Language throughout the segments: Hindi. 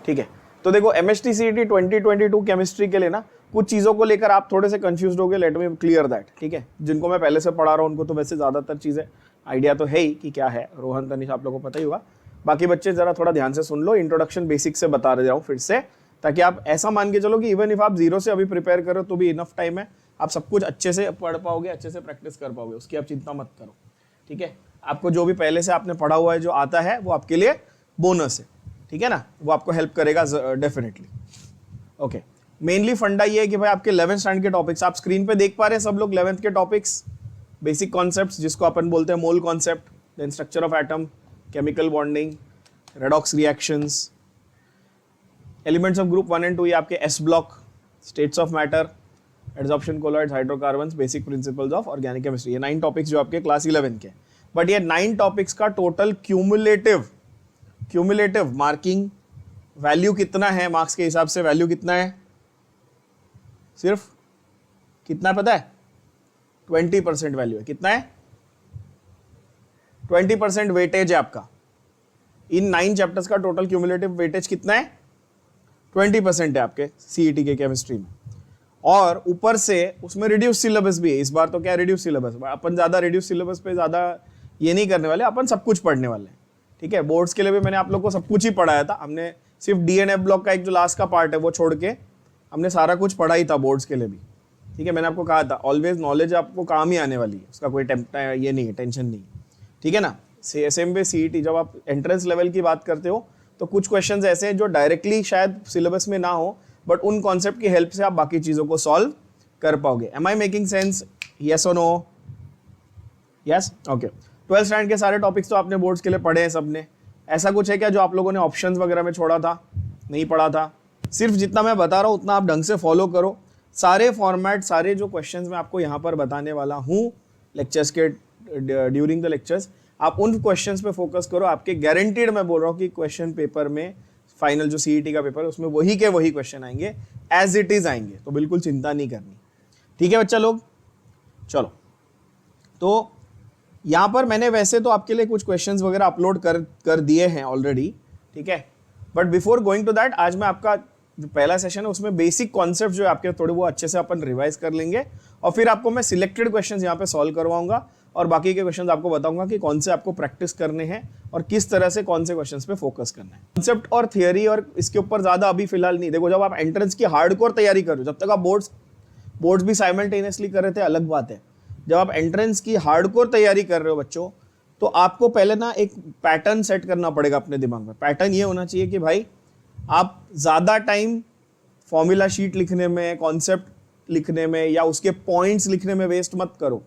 ठीक है, तो देखो MHT CET 2022 केमिस्ट्री के लिए ना कुछ चीज़ों को लेकर आप थोड़े से कंफ्यूज हो गए, लेट मी क्लियर दैट। ठीक है, जिनको मैं पहले से पढ़ा रहा हूँ उनको तो वैसे ज़्यादातर चीज़ें आइडिया तो है ही कि क्या है। रोहन, तनिष, आप लोगों को पता ही होगा। बाकी बच्चे जरा थोड़ा ध्यान से सुन लो, इंट्रोडक्शन बेसिक से बता रहा हूँ फिर से, ताकि आप ऐसा मान के चलो कि इवन इफ आप जीरो से अभी प्रिपेयर करो तो भी इनफ टाइम है, आप सब कुछ अच्छे से पढ़ पाओगे, अच्छे से प्रैक्टिस कर पाओगे, उसकी आप चिंता मत करो। ठीक है, आपको जो भी पहले से आपने पढ़ा हुआ है, जो आता है, वो आपके लिए बोनस है। ठीक है ना, वो आपको हेल्प करेगा डेफिनेटली। ओके, मेनली फंडा ये है कि भाई आपके 11th स्टैंडर्ड के टॉपिक्स आप स्क्रीन पे देख पा रहे हैं सब लोग। 11th के टॉपिक्स, बेसिक कॉन्सेप्ट्स जिसको अपन बोलते हैं mole concept, then structure of atom, chemical bonding, redox reactions, elements of group 1 and 2 ये आपके s block, states of matter, adsorption, colloids, hydrocarbons, basic principles of organic chemistry, ये 9 टॉपिक्स जो आपके क्लास 11 के। बट ये 9 टॉपिक्स का टोटल क्यूमुलेटिव मार्किंग वैल्यू कितना है, मार्क्स के हिसाब से वैल्यू कितना है, सिर्फ कितना पता है, 20% वैल्यू है। कितना है? 20% वेटेज है आपका। इन 9 चैप्टर्स का टोटल क्यूमुलेटिव वेटेज कितना है? 20% है आपके सीईटी के केमिस्ट्री में। और ऊपर से उसमें रिड्यूस सिलेबस भी है। इस बार तो क्या रिड्यूस सिलेबस, अपन ज्यादा रिड्यूस सिलेबस पे ज्यादा ये नहीं करने वाले, अपन सब कुछ पढ़ने वाले हैं। ठीक है, बोर्ड्स के लिए भी मैंने आप लोग को सब कुछ ही पढ़ाया था। हमने सिर्फ DNF ब्लॉक का एक जो लास्ट का पार्ट है वो छोड़ के हमने सारा कुछ पढ़ा ही था बोर्ड्स के लिए भी। ठीक है, मैंने आपको कहा था ऑलवेज नॉलेज आपको काम ही आने वाली है, उसका कोई ये नहीं है, टेंशन नहीं। ठीक है ना, सेम वे सीईटी जब आप एंट्रेंस लेवल की बात करते हो तो कुछ क्वेश्चंस ऐसे हैं जो डायरेक्टली शायद सिलेबस में ना हो, बट उन कॉन्सेप्ट की हेल्प से आप बाकी चीज़ों को सॉल्व कर पाओगे। Am I making sense? Yes और no? Yes, okay. 12th standard के सारे टॉपिक्स तो आपने बोर्ड्स के लिए पढ़े हैं सबने। ऐसा कुछ है क्या जो आप लोगों ने ऑप्शंस वगैरह में छोड़ा था, नहीं पढ़ा था? सिर्फ जितना मैं बता रहा हूँ उतना आप ढंग से फॉलो करो। सारे फॉर्मेट, सारे जो क्वेश्चंस मैं आपको यहाँ पर बताने वाला हूँ लेक्चर्स के ड्यूरिंग द लेक्चर्स, आप उन क्वेश्चंस पे फोकस करो। आपके गारंटीड मैं बोल रहा हूँ कि क्वेश्चन पेपर में, फाइनल जो सीईटी का पेपर है उसमें वही के वही क्वेश्चन आएंगे, एज इट इज आएंगे, तो बिल्कुल चिंता नहीं करनी। ठीक है बच्चा लोग, चलो। तो यहाँ पर मैंने वैसे तो आपके लिए कुछ क्वेश्चंस वगैरह अपलोड कर दिए हैं ऑलरेडी। ठीक है, but before going to that, आज मैं आपका जो पहला सेशन है उसमें बेसिक कॉन्सेप्ट जो है आपके थोड़े वो अच्छे से अपन रिवाइज कर लेंगे, और फिर आपको मैं सिलेक्टेड क्वेश्चंस यहाँ पे सॉल्व करवाऊंगा और बाकी के क्वेश्चंस आपको बताऊंगा कि कौन से आपको प्रैक्टिस करने हैं और किस तरह से कौन से क्वेश्चंस पे फोकस करना है। कॉन्सेप्ट और थियरी और इसके ऊपर ज्यादा अभी फिलहाल नहीं। देखो, जब आप एंट्रेंस की हार्डकोर तैयारी करो, जब तक आप बोर्ड्स भी साइमल्टेनियसली कर रहे थे अलग बात है, जब आप एंट्रेंस की हार्डकोर तैयारी कर रहे हो बच्चों, तो आपको पहले ना एक पैटर्न सेट करना पड़ेगा अपने दिमाग में। पैटर्न ये होना चाहिए कि भाई आप ज़्यादा टाइम फॉर्मूला शीट लिखने में, कॉन्सेप्ट लिखने में या उसके पॉइंट्स लिखने में वेस्ट मत करो।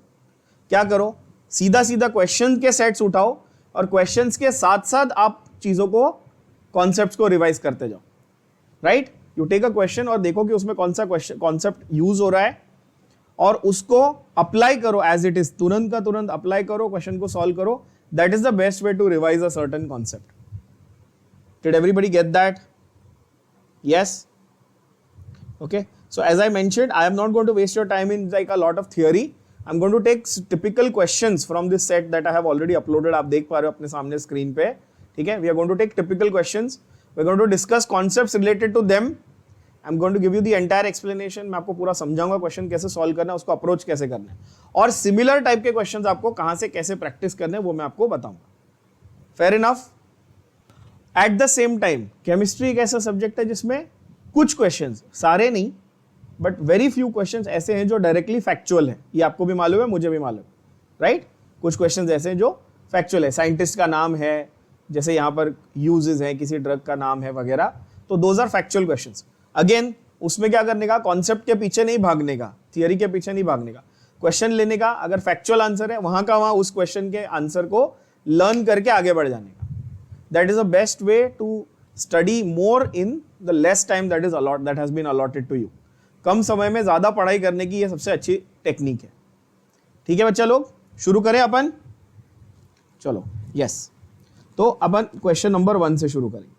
क्या करो, सीधा सीधा क्वेश्चन के सेट्स उठाओ और क्वेश्चंस के साथ साथ आप चीज़ों को, कॉन्सेप्ट्स को रिवाइज करते जाओ। Right, you take a question और देखो कि उसमें कौन सा कॉन्सेप्ट यूज हो रहा है और उसको अप्लाई करो एज इट इज, तुरंत का तुरंत अप्लाई करो, क्वेश्चन को सॉल्व करो। That is the best way to revise a certain concept. Did everybody get that? Yes, okay, so as I mentioned, I am not going to waste your time in like a lot of theory. I'm going to take typical questions from this set that I have already uploaded. आप देख पा रहे हो अपने सामने स्क्रीन पे। ठीक है, we are going to take typical questions. We are going to discuss concepts related to them. I'm going to give you the entire explanation. मैं आपको पूरा समझाऊंगा क्वेश्चन कैसे सॉल्व करना है, उसको अप्रोच कैसे करना है, और सिमिलर टाइप के क्वेश्चंस आपको कहां से कैसे प्रैक्टिस करने हैं वो मैं आपको बताऊंगा। Fair enough? At the same time chemistry एक ऐसा सब्जेक्ट है जिसमें कुछ क्वेश्चंस, सारे नहीं बट वेरी फ्यू क्वेश्चंस ऐसे हैं जो डायरेक्टली फैक्चुअल है। ये आपको भी मालूम है, मुझे भी मालूम है, राइट? कुछ क्वेश्चंस ऐसे हैं जो फैक्चुअल है, साइंटिस्ट का नाम है, जैसे यहाँ पर यूजेस है, किसी ड्रग का नाम है वगैरह, तो those are factual questions. Again उसमें क्या करने का, कॉन्सेप्ट के पीछे नहीं भागने का, थियरी के पीछे नहीं भागने का, क्वेश्चन लेने का, अगर फैक्चुअल आंसर है वहां का वहां उस क्वेश्चन के आंसर को लर्न करके आगे बढ़ जाने का। That is the best way to study more in the less time that has been allotted to you. कम समय में ज्यादा पढ़ाई करने की ये सबसे अच्छी टेक्निक है। ठीक है बच्चा लोग, शुरू करें अपन? चलो, यस। तो अपन क्वेश्चन नंबर 1 से शुरू करेंगे।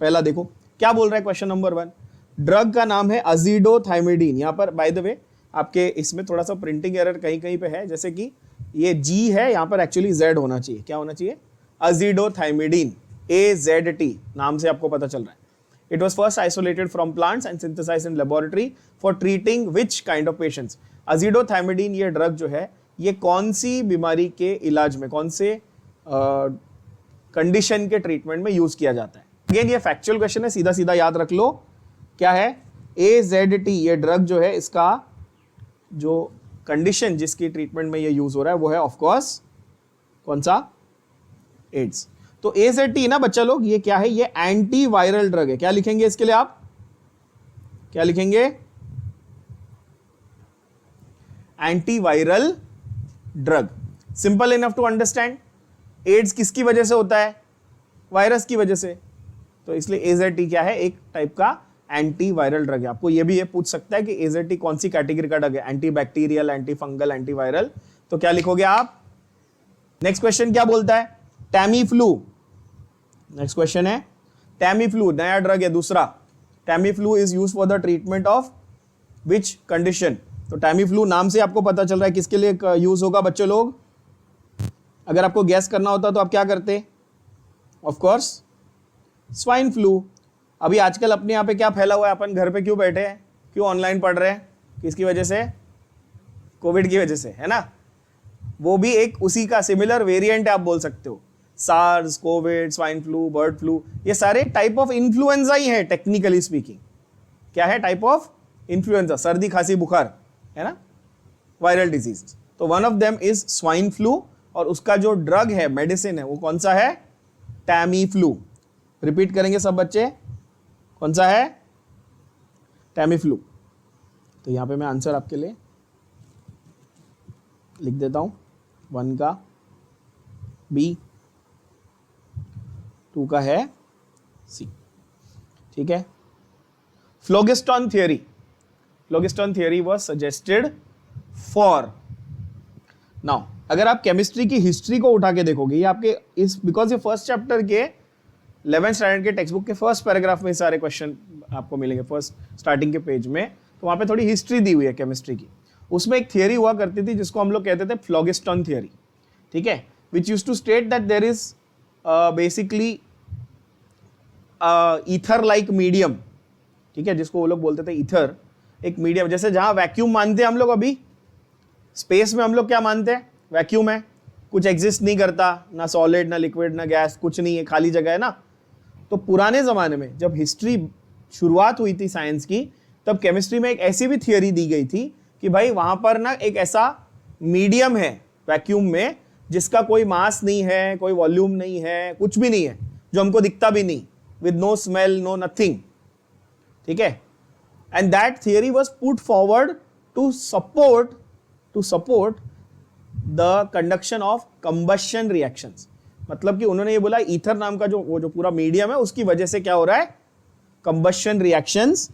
पहला देखो क्या बोल रहा है क्वेश्चन नंबर 1। ड्रग का नाम है अजीडोथाइमिडीन। यहाँ पर बाय द वे आपके इसमें थोड़ा सा प्रिंटिंग एरर कहीं कहीं पे है, जैसे कि ये जी है, यहाँ पर एक्चुअली जेड होना चाहिए। क्या होना चाहिए? अजीडोथाइमिडीन, AZT नाम से आपको पता चल रहा है। It was first isolated from plants and synthesized in laboratory for treating which kind of patients. Azithromycin ये ड्रग जो है ये कौन सी बीमारी के इलाज में, कौन से कंडीशन के ट्रीटमेंट में यूज किया जाता है? अगेन ये फैक्चुअल क्वेश्चन है, सीधा सीधा याद रख लो क्या है। AZT ये ड्रग जो है इसका जो कंडीशन जिसकी ट्रीटमेंट में ये यूज हो रहा है वो है ऑफ कोर्स कौन सा? एड्स। तो AZT ना बच्चा लोग ये क्या है? ये एंटी वायरल ड्रग है। क्या लिखेंगे इसके लिए आप? क्या लिखेंगे? Anti viral drug. Simple enough to understand. AIDS किसकी वजह से होता है? वायरस की वजह से। तो इसलिए AZT क्या है? एक टाइप का एंटी वायरल ड्रग है। आपको ये भी ये पूछ सकता है कि AZT कौन सी कैटेगरी का ड्रग है? Anti bacterial, anti fungal, anti viral. तो क्या लिखोगे आप? नेक्स्ट क्वेश्चन क्या बोलता है? टैमीफ्लू। नेक्स्ट क्वेश्चन है टैमीफ्लू, नया ड्रग है दूसरा। Tamiflu is use for the treatment of which condition? तो टैमीफ्लू नाम से आपको पता चल रहा है किसके लिए यूज होगा बच्चों लोग? अगर आपको गैस करना होता तो आप क्या करते? Of course swine flu. अभी आजकल अपने यहाँ पे क्या फैला हुआ है? अपन घर पे क्यों बैठे हैं? क्यों ऑनलाइन पढ़ रहे हैं? किसकी वजह से? कोविड की वजह से, है ना? वो भी एक उसी का सिमिलर वेरिएंट है, आप बोल सकते हो। SARS, COVID, swine flu, bird flu, ये सारे टाइप ऑफ इन्फ्लुएंजा ही है टेक्निकली स्पीकिंग। क्या है? टाइप ऑफ इन्फ्लुएंजा, सर्दी खांसी बुखार, है ना, वायरल डिजीज। तो one of them is swine flu और उसका जो ड्रग है, मेडिसिन है, वो कौन सा है? टैमीफ्लू। रिपीट करेंगे सब बच्चे, कौन सा है? टैमीफ्लू। तो यहां पे मैं आंसर आपके लिए लिख देता हूं। 1 का बी, 2 का है सी। ठीक है। Phlogiston theory. Phlogiston theory was suggested for. Now अगर आप केमिस्ट्री की हिस्ट्री को उठा के देखोगे, ये आपके इस बिकॉज ये फर्स्ट चैप्टर के 11th स्टैंडर्ड के टेक्स्ट बुक के फर्स्ट पैराग्राफ में सारे क्वेश्चन आपको मिलेंगे, फर्स्ट स्टार्टिंग के पेज में। तो वहां पे थोड़ी हिस्ट्री दी हुई है केमिस्ट्री की। उसमें एक थियरी हुआ करती थी जिसको हम लोग कहते थे फ्लोगिस्टॉन थियरी। ठीक है, which use to state that there is basically ether like medium. ठीक है, जिसको वो लोग बोलते थे ईथर, एक मीडियम। जैसे जहां वैक्यूम मानते हैं हम लोग, अभी स्पेस में हम लोग क्या मानते हैं? वैक्यूम है, कुछ एग्जिस्ट नहीं करता, ना सॉलिड, ना लिक्विड, ना गैस, कुछ नहीं है, खाली जगह है ना। तो पुराने ज़माने में जब हिस्ट्री शुरुआत हुई थी साइंस की, तब केमिस्ट्री में एक ऐसी भी थियरी दी गई थी कि भाई वहाँ पर ना एक ऐसा मीडियम है वैक्यूम में जिसका कोई मास नहीं है, कोई वॉल्यूम नहीं है, कुछ भी नहीं है, जो हमको दिखता भी नहीं, with no smell, no nothing. ठीक है, and that theory was put forward to support the conduction of combustion reactions. मतलब कि उन्होंने ये बोला ईथर नाम का जो पूरा मीडियम है उसकी वजह से क्या हो रहा है? कंबशन रिएक्शंस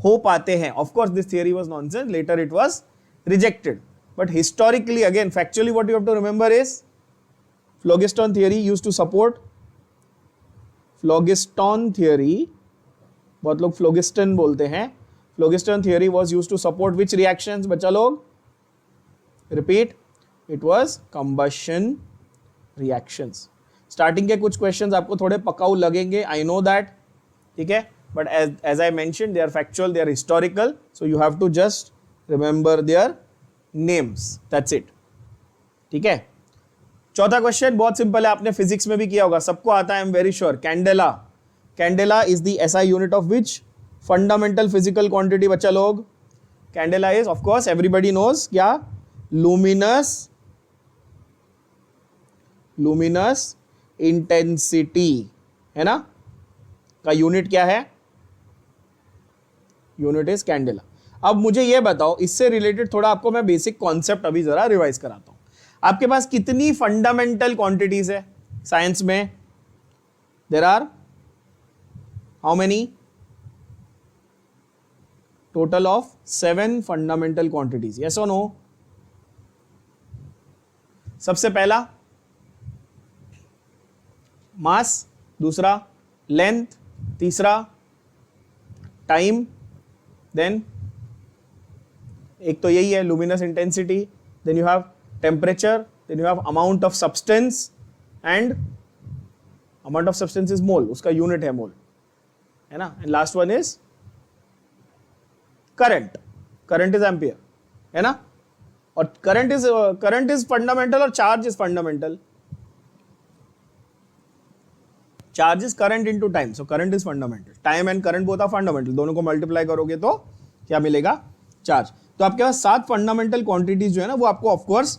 हो पाते हैं। Of course this theory was nonsense, later it was rejected, but historically again factually what you have to remember is phlogiston theory used to support, phlogiston theory, बहुत लोग फ्लोगिस्टन बोलते हैं, phlogiston theory was used to support which reactions बच्चा लोग? Repeat, it was combustion reactions. Starting के कुछ क्वेश्चंस आपको थोड़े पकाऊ लगेंगे, आई नो दैट, ठीक है, but as I mentioned, they are factual, they are historical, so you have to just remember their names, that's it. ठीक है। चौथा क्वेश्चन बहुत सिंपल है, आपने फिजिक्स में भी किया होगा, सबको आता है, I am very sure. Candela, candela is the SI unit of which fundamental physical quantity बच्चा लोग? Candela is of course everybody knows, क्या? लुमिनस इंटेंसिटी, है ना, का यूनिट क्या है? Unit is candela. अब मुझे यह बताओ, इससे रिलेटेड थोड़ा आपको मैं बेसिक कॉन्सेप्ट अभी जरा रिवाइज कराता हूं। आपके पास कितनी फंडामेंटल क्वांटिटीज है साइंस में? There are how many? Total of 7 fundamental quantities, yes और नो? सबसे पहला मास, दूसरा लेंथ, तीसरा टाइम, देन एक तो यही है luminous intensity, then you have temperature, then you have amount of substance, and amount of substance is mole, उसका यूनिट है मोल, है ना, and last one is current, current is ampere, है ना, और करंट इज फंडामेंटल और charge is fundamental. Charge is current into time, so current is fundamental. Time and current both are fundamental, दोनों को मल्टीप्लाई करोगे तो क्या मिलेगा, चार्ज. तो आपके पास 7 फंडामेंटल क्वांटिटीज जो है ना वो आपको ऑफकोर्स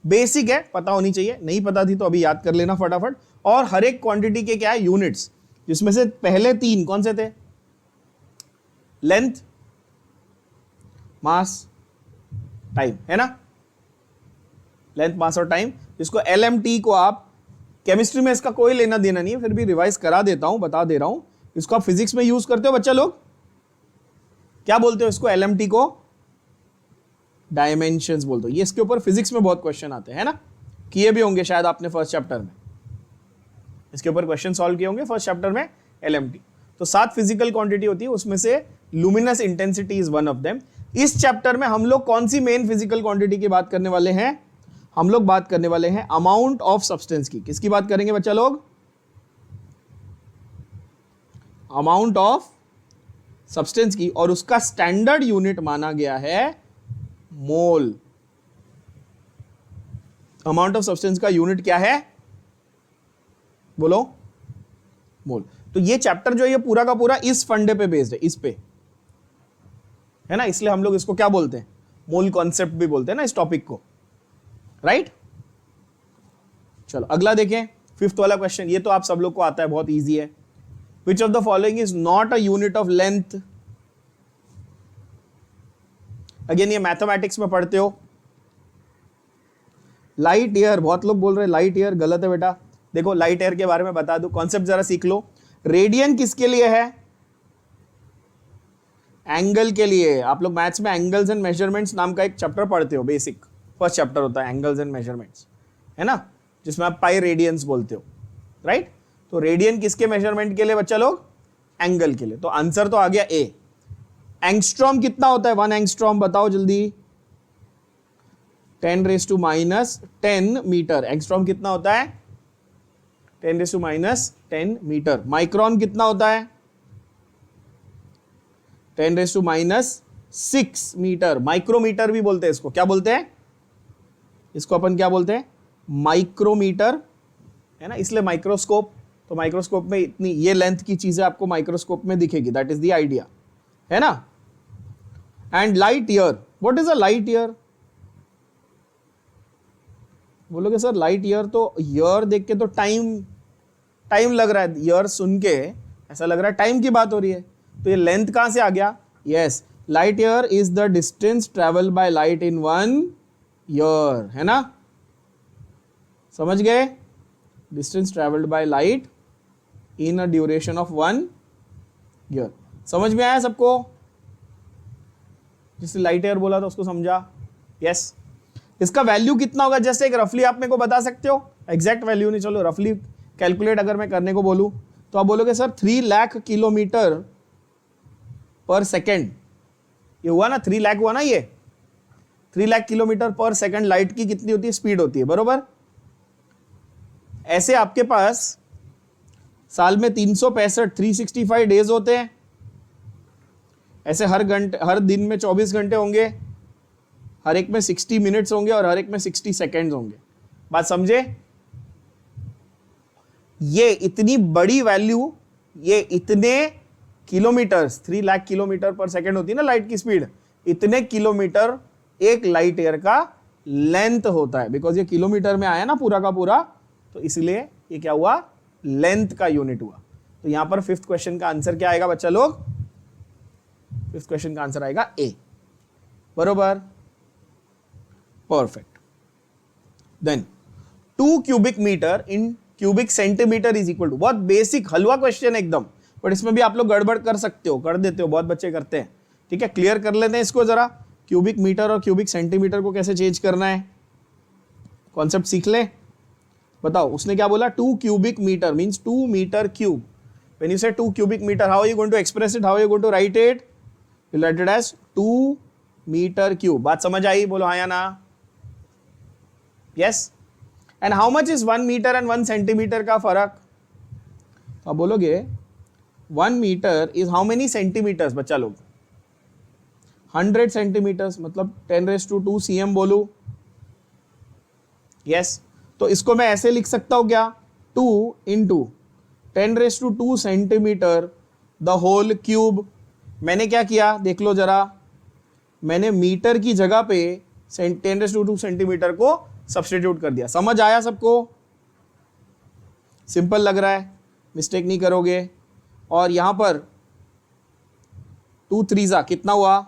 बेसिक है, पता होनी चाहिए. नहीं पता थी तो अभी याद कर लेना फटाफट. और हर एक क्वांटिटी के क्या है, यूनिट्स, जिसमें से पहले 3 कौन से थे, लेंथ, मास, टाइम, है ना. लेंथ, मास और टाइम, जिसको LMT को आप केमिस्ट्री में इसका कोई लेना देना नहीं है, फिर भी रिवाइज करा देता हूं, बता दे रहा हूं. इसको आप फिजिक्स में यूज करते हो बच्चा लोग, क्या बोलते हो इसको, LMT को डायमेंशंस बोलते हो. ये इसके ऊपर फिजिक्स में बहुत क्वेश्चन आते हैं ना, किए भी होंगे शायद आपने फर्स्ट चैप्टर में, इसके ऊपर क्वेश्चन सॉल्व किए होंगे फर्स्ट चैप्टर में, LMT. तो 7 फिजिकल क्वांटिटी होती है, उसमें से luminous intensity is one of them. इस चैप्टर में हम लोग कौन सी मेन फिजिकल क्वांटिटी की बात करने वाले हैं, हम लोग बात करने वाले हैं अमाउंट ऑफ सब्सटेंस की. किसकी बात करेंगे बच्चा लोग, अमाउंट ऑफ सब्सटेंस की, और उसका स्टैंडर्ड यूनिट माना गया है मोल. अमाउंट ऑफ सब्सटेंस का यूनिट क्या है, बोलो, मोल. तो ये चैप्टर जो है ये पूरा का पूरा इस फंडे पे बेस्ड है, इस पे, है ना, इसलिए हम लोग इसको क्या बोलते हैं, मोल कॉन्सेप्ट भी बोलते हैं ना इस टॉपिक को, राइट. चलो अगला देखें, 5th वाला क्वेश्चन. ये तो आप सब लोग को आता है, बहुत इजी है. Which of the following is not a unit of length. Again ये मैथमेटिक्स में पढ़ते हो. लाइट ईयर, बहुत लोग बोल रहे हैं लाइट ईयर, गलत है बेटा. देखो लाइट ईयर के बारे में बता दूं, कॉन्सेप्ट जरा सीख लो. रेडियन किसके लिए है, एंगल के लिए. आप लोग मैथ्स में एंगल्स एंड मेजरमेंट्स नाम का एक चैप्टर पढ़ते हो, बेसिक फर्स्ट चैप्टर होता है एंगल्स एंड मेजरमेंट्स, है ना, जिसमें आप पाई रेडियंस बोलते हो, राइट. तो रेडियन किसके मेजरमेंट के लिए बच्चा लोग, एंगल के लिए. तो आंसर तो आ गया ए. एंगस्ट्रॉम कितना होता है, 1 एंगस्ट्रॉम बताओ जल्दी, 10⁻⁻10 मीटर. एंगस्ट्रॉम कितना होता है, 10⁻⁻10 मीटर. माइक्रोन कितना होता है, 10⁻⁻6 मीटर. माइक्रोमीटर भी बोलते हैं इसको, क्या बोलते हैं इसको, अपन क्या बोलते हैं, माइक्रोमीटर, है ना. इसलिए माइक्रोस्कोप, तो माइक्रोस्कोप में इतनी ये लेंथ की चीजें आपको माइक्रोस्कोप में दिखेगी, दैट इज द आइडिया, है ना. And light year, what is a light year, बोलोगे सर लाइट ईयर तो ईयर देख के तो टाइम लग रहा है, ईयर सुन के ऐसा लग रहा है टाइम की बात हो रही है. तो ये लेंथ कहां से आ गया, yes, light year is the distance travel by light in 1 year, है ना, समझ गए, distance travelled by light in a duration of 1 year. समझ में आया सबको, जिसने लाइट ईयर बोला था उसको समझा, यस. इसका वैल्यू कितना होगा, जैसे एक रफली आप मेरे को बता सकते हो, एग्जैक्ट वैल्यू नहीं, चलो रफली कैलकुलेट अगर मैं करने को बोलूं तो आप बोलोगे सर 3 लाख किलोमीटर पर सेकेंड. ये हुआ ना, 3 लाख हुआ ना, ये 3 लाख किलोमीटर पर सेकेंड लाइट की कितनी होती है, स्पीड होती है, बरोबर. ऐसे आपके पास साल में 365 डेज होते हैं. ऐसे हर दिन में 24 घंटे होंगे, हर एक में 60 मिनट्स होंगे और हर एक में 60 सेकेंड्स होंगे. बात समझे, ये इतनी बड़ी वैल्यू, ये इतने किलोमीटर्स, 3 लाख किलोमीटर पर सेकेंड होती है ना लाइट की स्पीड, इतने किलोमीटर एक लाइट ईयर का लेंथ होता है. बिकॉज ये किलोमीटर में आया ना पूरा का पूरा, तो इसलिए ये क्या हुआ, लेंथ का यूनिट हुआ. तो यहां पर 5th क्वेश्चन का आंसर क्या आएगा बच्चा लोग, 5th क्वेश्चन का आंसर आएगा ए, बरोबर, perfect. Then 2 cubic metre in cubic centimetre is equal to, बहुत बेसिक हलवा क्वेश्चन एकदम, बट इसमें भी आप लोग गड़बड़ कर सकते हो, कर देते हो, बहुत बच्चे करते हैं. ठीक है, क्लियर कर लेते हैं इसको जरा, क्यूबिक मीटर और क्यूबिक सेंटीमीटर को कैसे चेंज करना है, कॉन्सेप्ट सीख ले. बताओ उसने क्या बोला, 2 cubic metre means 2 metre cube. When you say 2 cubic metre, how are you going to express it, how are you going to write it, you write it as 2 metre cube. बात समझ आई, बोलो हाँ या ना, yes. And how much is 1 metre and 1 centimetre का फर्क, तो आप बोलोगे 1 metre is how many centimetres बच्चा लोग? 100 सेंटीमीटर्स, मतलब 10⁻² cm बोलू? यस तो इसको मैं ऐसे लिख सकता हूं क्या? 2 into 10⁻² centimetre the whole cube. मैंने क्या किया देख लो जरा, मैंने मीटर की जगह पे 10⁻² सेंटीमीटर को सब्स्टिट्यूट कर दिया। समझ आया सबको? सिंपल लग रहा है, मिस्टेक नहीं करोगे। और यहां पर 2 3 कितना हुआ?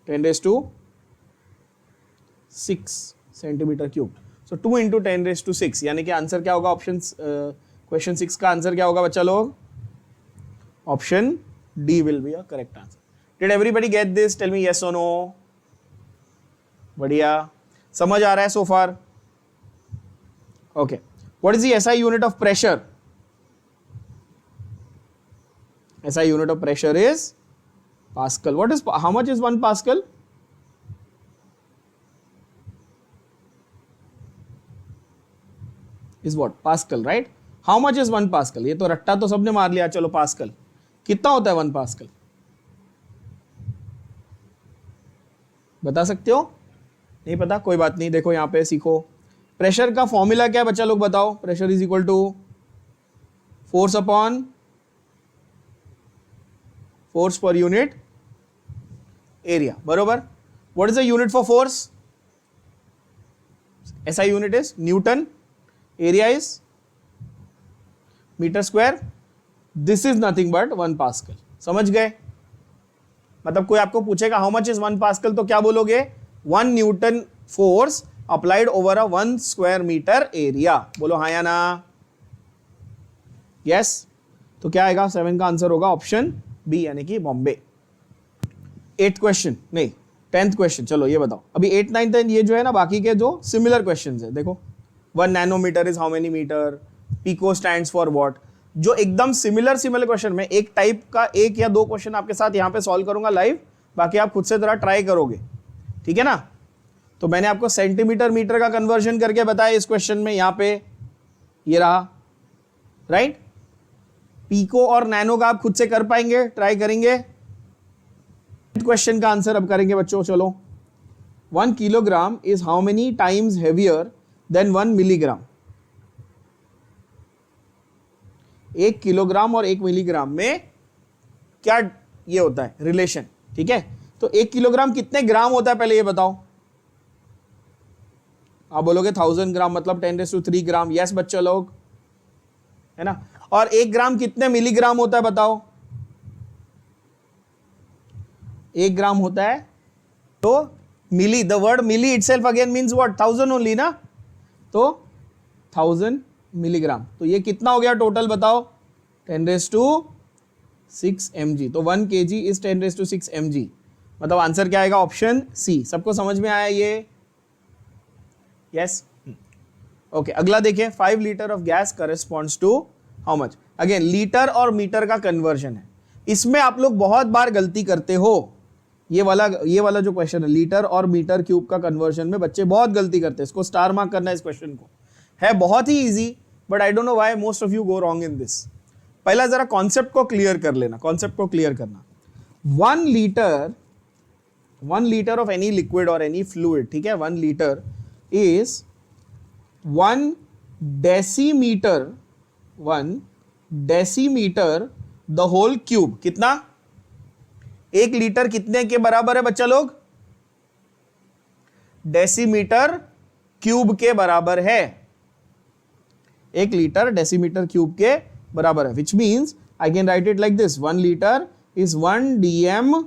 10⁻6 सेंटीमीटर क्यूब। सो 2 इंटू 10⁻6, यानी कि आंसर क्या होगा? ऑप्शन क्वेश्चन 6 का आंसर क्या होगा बच्चा लोग? Option D will be a correct answer. Did everybody get this? Tell me yes और नो। बढ़िया, समझ आ रहा है so far? Okay, what is the SI unit of pressure? SI unit of pressure is Pascal. What is, how much is 1 Pascal? Is what? Pascal, right? How much is 1 Pascal? ये तो रट्टा तो सबने मार लिया, चलो पास्कल कितना होता है 1 पास्कल? बता सकते हो? नहीं पता, कोई बात नहीं, देखो यहाँ पे सीखो। प्रेशर का फॉर्मूला क्या है बच्चा लोग बताओ? Pressure is equal to force upon force per unit area, बरोबर? What is the unit for force? SI unit is Newton, area is meter square. This is nothing but 1 Pascal. समझ गए? मतलब कोई आपको पूछेगा how much is 1 Pascal तो क्या बोलोगे? 1 Newton force applied over a 1 square meter area. बोलो हाँ या ना? Yes. तो क्या आएगा? 7 का आंसर होगा ऑप्शन बी, यानी कि बॉम्बे। 8th क्वेश्चन नहीं 10th क्वेश्चन, चलो ये बताओ। अभी 8 9 10 ये जो है ना, बाकी के जो सिमिलर क्वेश्चंस है, देखो 1 nanometre is how many metre, pico stands for what, जो एकदम सिमिलर क्वेश्चन में एक टाइप का 1 या 2 क्वेश्चन आपके साथ यहाँ पे सॉल्व करूंगा लाइव, बाकी आप खुद से जरा ट्राई करोगे, ठीक है ना? तो मैंने आपको सेंटीमीटर मीटर का कन्वर्जन करके बताया इस क्वेश्चन में, यहाँ पे ये रहा, राइट? पीको और नैनो का आप खुद से कर पाएंगे, ट्राई करेंगे। क्वेश्चन का आंसर अब करेंगे बच्चों, चलो। 1 kilogram is how many times heavier than 1 milligram? 1 kilogram और 1 मिलीग्राम में क्या ये होता है रिलेशन, ठीक है? तो 1 किलोग्राम कितने ग्राम होता है पहले ये बताओ। आप बोलोगे 1000 ग्राम, मतलब 10⁻³ ग्राम। यस बच्चों लोग, है ना? और 1 ग्राम कितने मिलीग्राम होता है बताओ? 1 ग्राम होता है तो milli, the word milli itself again means what? 1000 only ना, तो 1000 मिलीग्राम। तो ये कितना हो गया टोटल बताओ? 10⁻6 mg। तो 1 kg इज 10⁻6 mg, मतलब आंसर क्या आएगा? Option C. सबको समझ में आया ये? Yes, okay. अगला देखिए, 5 litre of gas corresponds to how much? Again litre और मीटर का कन्वर्जन है। इसमें आप लोग बहुत बार गलती करते हो। ये वाला जो क्वेश्चन है, लीटर और मीटर क्यूब का कन्वर्जन में बच्चे बहुत गलती करते हैं। इसको स्टार मार्क करना है इस क्वेश्चन को। है बहुत ही easy, but I don't know why most of you go wrong in this. पहला जरा कॉन्सेप्ट को क्लियर कर लेना, कॉन्सेप्ट को क्लियर करना। 1 लीटर ऑफ एनी लिक्विड और एनी फ्लूइड, ठीक है? 1 litre is 1 decimetre the whole cube. कितना? 1 लीटर कितने के बराबर है बच्चा लोग? डेसीमीटर क्यूब के बराबर है। 1 लीटर डेसीमीटर क्यूब के बराबर है, which means I can write it like this, 1 litre is 1 dm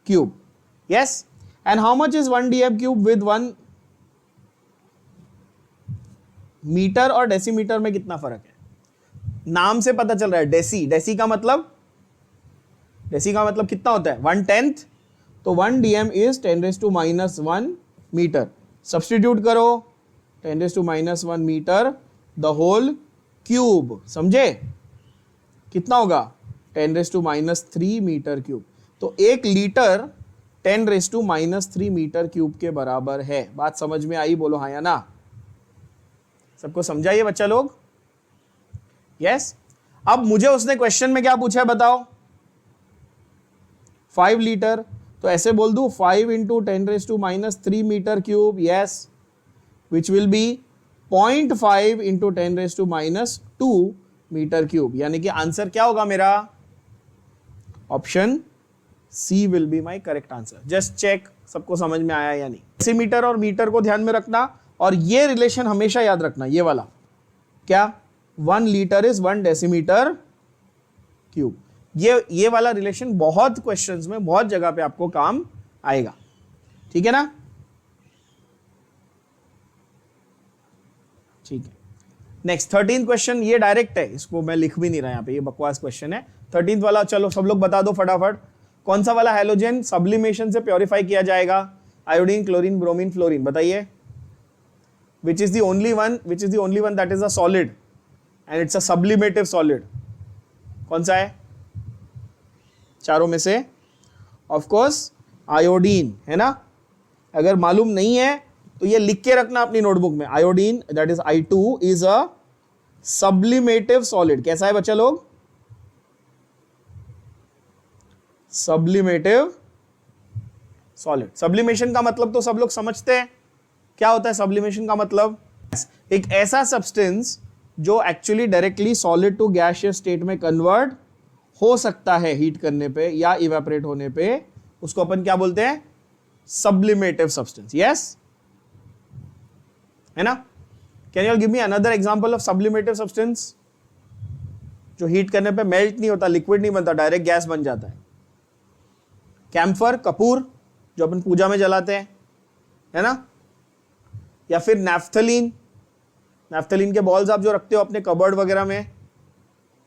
cube. Yes, and how much is 1 dm cube with 1 metre? और डेसीमीटर में कितना फर्क है? नाम से पता चल रहा है, डेसी का मतलब कितना होता है? 1/10। तो 1 dm इज 10⁻⁻1 मीटर। सब्स्टिट्यूट करो, 10⁻⁻1 मीटर द होल क्यूब। समझे? कितना होगा? 10⁻³ मीटर क्यूब। तो 1 लीटर 10⁻³ मीटर क्यूब के बराबर है। बात समझ में आई? बोलो हाँ या ना? सबको समझाइए बच्चा लोग? यस। अब मुझे उसने क्वेश्चन में क्या पूछा है बताओ, 5 लीटर, तो ऐसे बोल दूं 5 into 10⁻³ metre cube, yes, which will be 0.5 into 10⁻² metre cube, यानी कि आंसर क्या होगा मेरा, option C will be my correct answer. Just check सबको समझ में आया या नहीं। डेसीमीटर और मीटर को ध्यान में रखना, और ये रिलेशन हमेशा याद रखना, ये वाला क्या, 1 लीटर इज 1 डेसीमीटर क्यूब। ये वाला रिलेशन बहुत क्वेश्चंस में, बहुत जगह पे आपको काम आएगा, ठीक है ना। ठीक है, नेक्स्ट 13th क्वेश्चन, ये डायरेक्ट है, इसको मैं लिख भी नहीं रहा यहाँ पे, ये बकवास क्वेश्चन है। 13th वाला चलो सब लोग बता दो फटाफट, कौन सा वाला हैलोजन सब्लिमेशन से प्योरीफाई किया जाएगा, आयोडीन, क्लोरीन, ब्रोमीन, फ्लोरीन, बताइए। Which is the only one that is a solid and it's a sublimative solid, कौन सा है चारों में से, ऑफ कोर्स आयोडीन, है ना। अगर मालूम नहीं है तो ये लिख के रखना अपनी नोटबुक में, iodine that is I2 is a sublimative solid. कैसा है बच्चा लोग, सब्लिमेटिव सॉलिड। सब्लिमेशन का मतलब तो सब लोग समझते हैं, क्या होता है सब्लिमेशन का मतलब, एक ऐसा सब्सटेंस जो actually directly solid to gaseous state में कन्वर्ट हो सकता है हीट करने पे या इवेपोरेट होने पे, उसको अपन क्या बोलते हैं, सब्लिमेटिव सब्सटेंस, यस, है ना। Can you give me another example of sublimative substance, जो हीट करने पे मेल्ट नहीं होता, लिक्विड नहीं बनता, डायरेक्ट गैस बन जाता है। कैम्फर, कपूर, जो अपन पूजा में जलाते हैं, है ना, या फिर नैफ्थलीन, नैफ्थलीन के बॉल्स आप जो रखते हो अपने कबर्ड वगैरह में,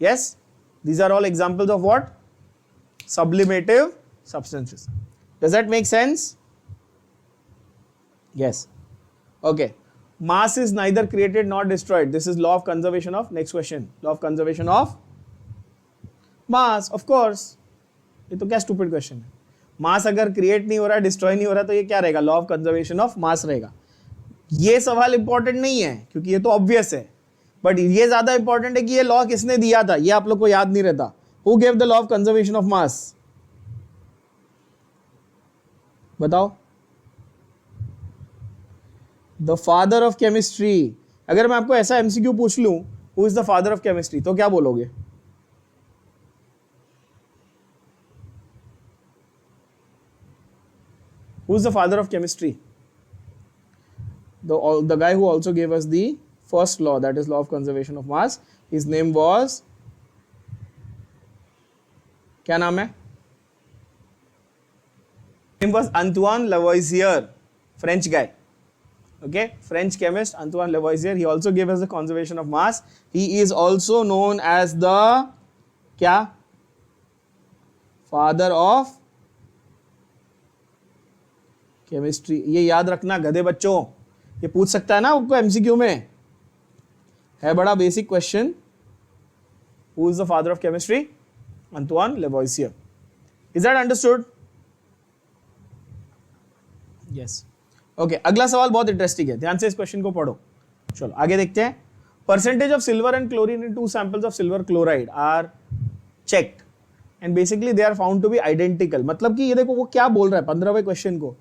yes, these are all examples of what, sublimative substances. Does that make sense? Yes. Okay, mass is neither created nor destroyed, this is law of conservation of, next question, law of conservation of mass, of course, ये तो क्या stupid question है, मास अगर क्रिएट नहीं हो रहा है, डिस्ट्रॉय नहीं हो रहा, तो ये क्या रहेगा, लॉ ऑफ कंजर्वेशन ऑफ मास रहेगा। ये सवाल इंपॉर्टेंट नहीं है क्योंकि ये तो ऑब्वियस है, बट ये ज्यादा इंपॉर्टेंट है कि ये लॉ किसने दिया था, ये आप लोग को याद नहीं रहता। Who gave the law of conservation of mass, बताओ। The father of chemistry. अगर मैं आपको ऐसा एमसीक्यू पूछ लूं, who is the father of chemistry, तो क्या बोलोगे, who is the father of chemistry, the guy who also gave us the first law, that is law of conservation of mass, his name was, क्या नाम है, name was Antoine Lavoisier, French guy, okay, French chemist Antoine Lavoisier. He also gave us the conservation of mass. He is also known as the क्या, father of chemistry. ये याद रखना गधे बच्चों, ये पूछ सकता है ना आपको एमसीक्यू में, है बड़ा basic question. Who is the father of chemistry, Antoine Lavoisier. Is that understood, yes, okay. अगला सवाल बहुत इंटरेस्टिंग है, ध्यान से इस क्वेश्चन को पढ़ो। चलो आगे देखते हैं। Percentage of silver and chlorine in 2 samples of silver chloride are checked and basically they are found to be identical. मतलब कि ये देखो वो क्या बोल रहा है 15वें क्वेश्चन को,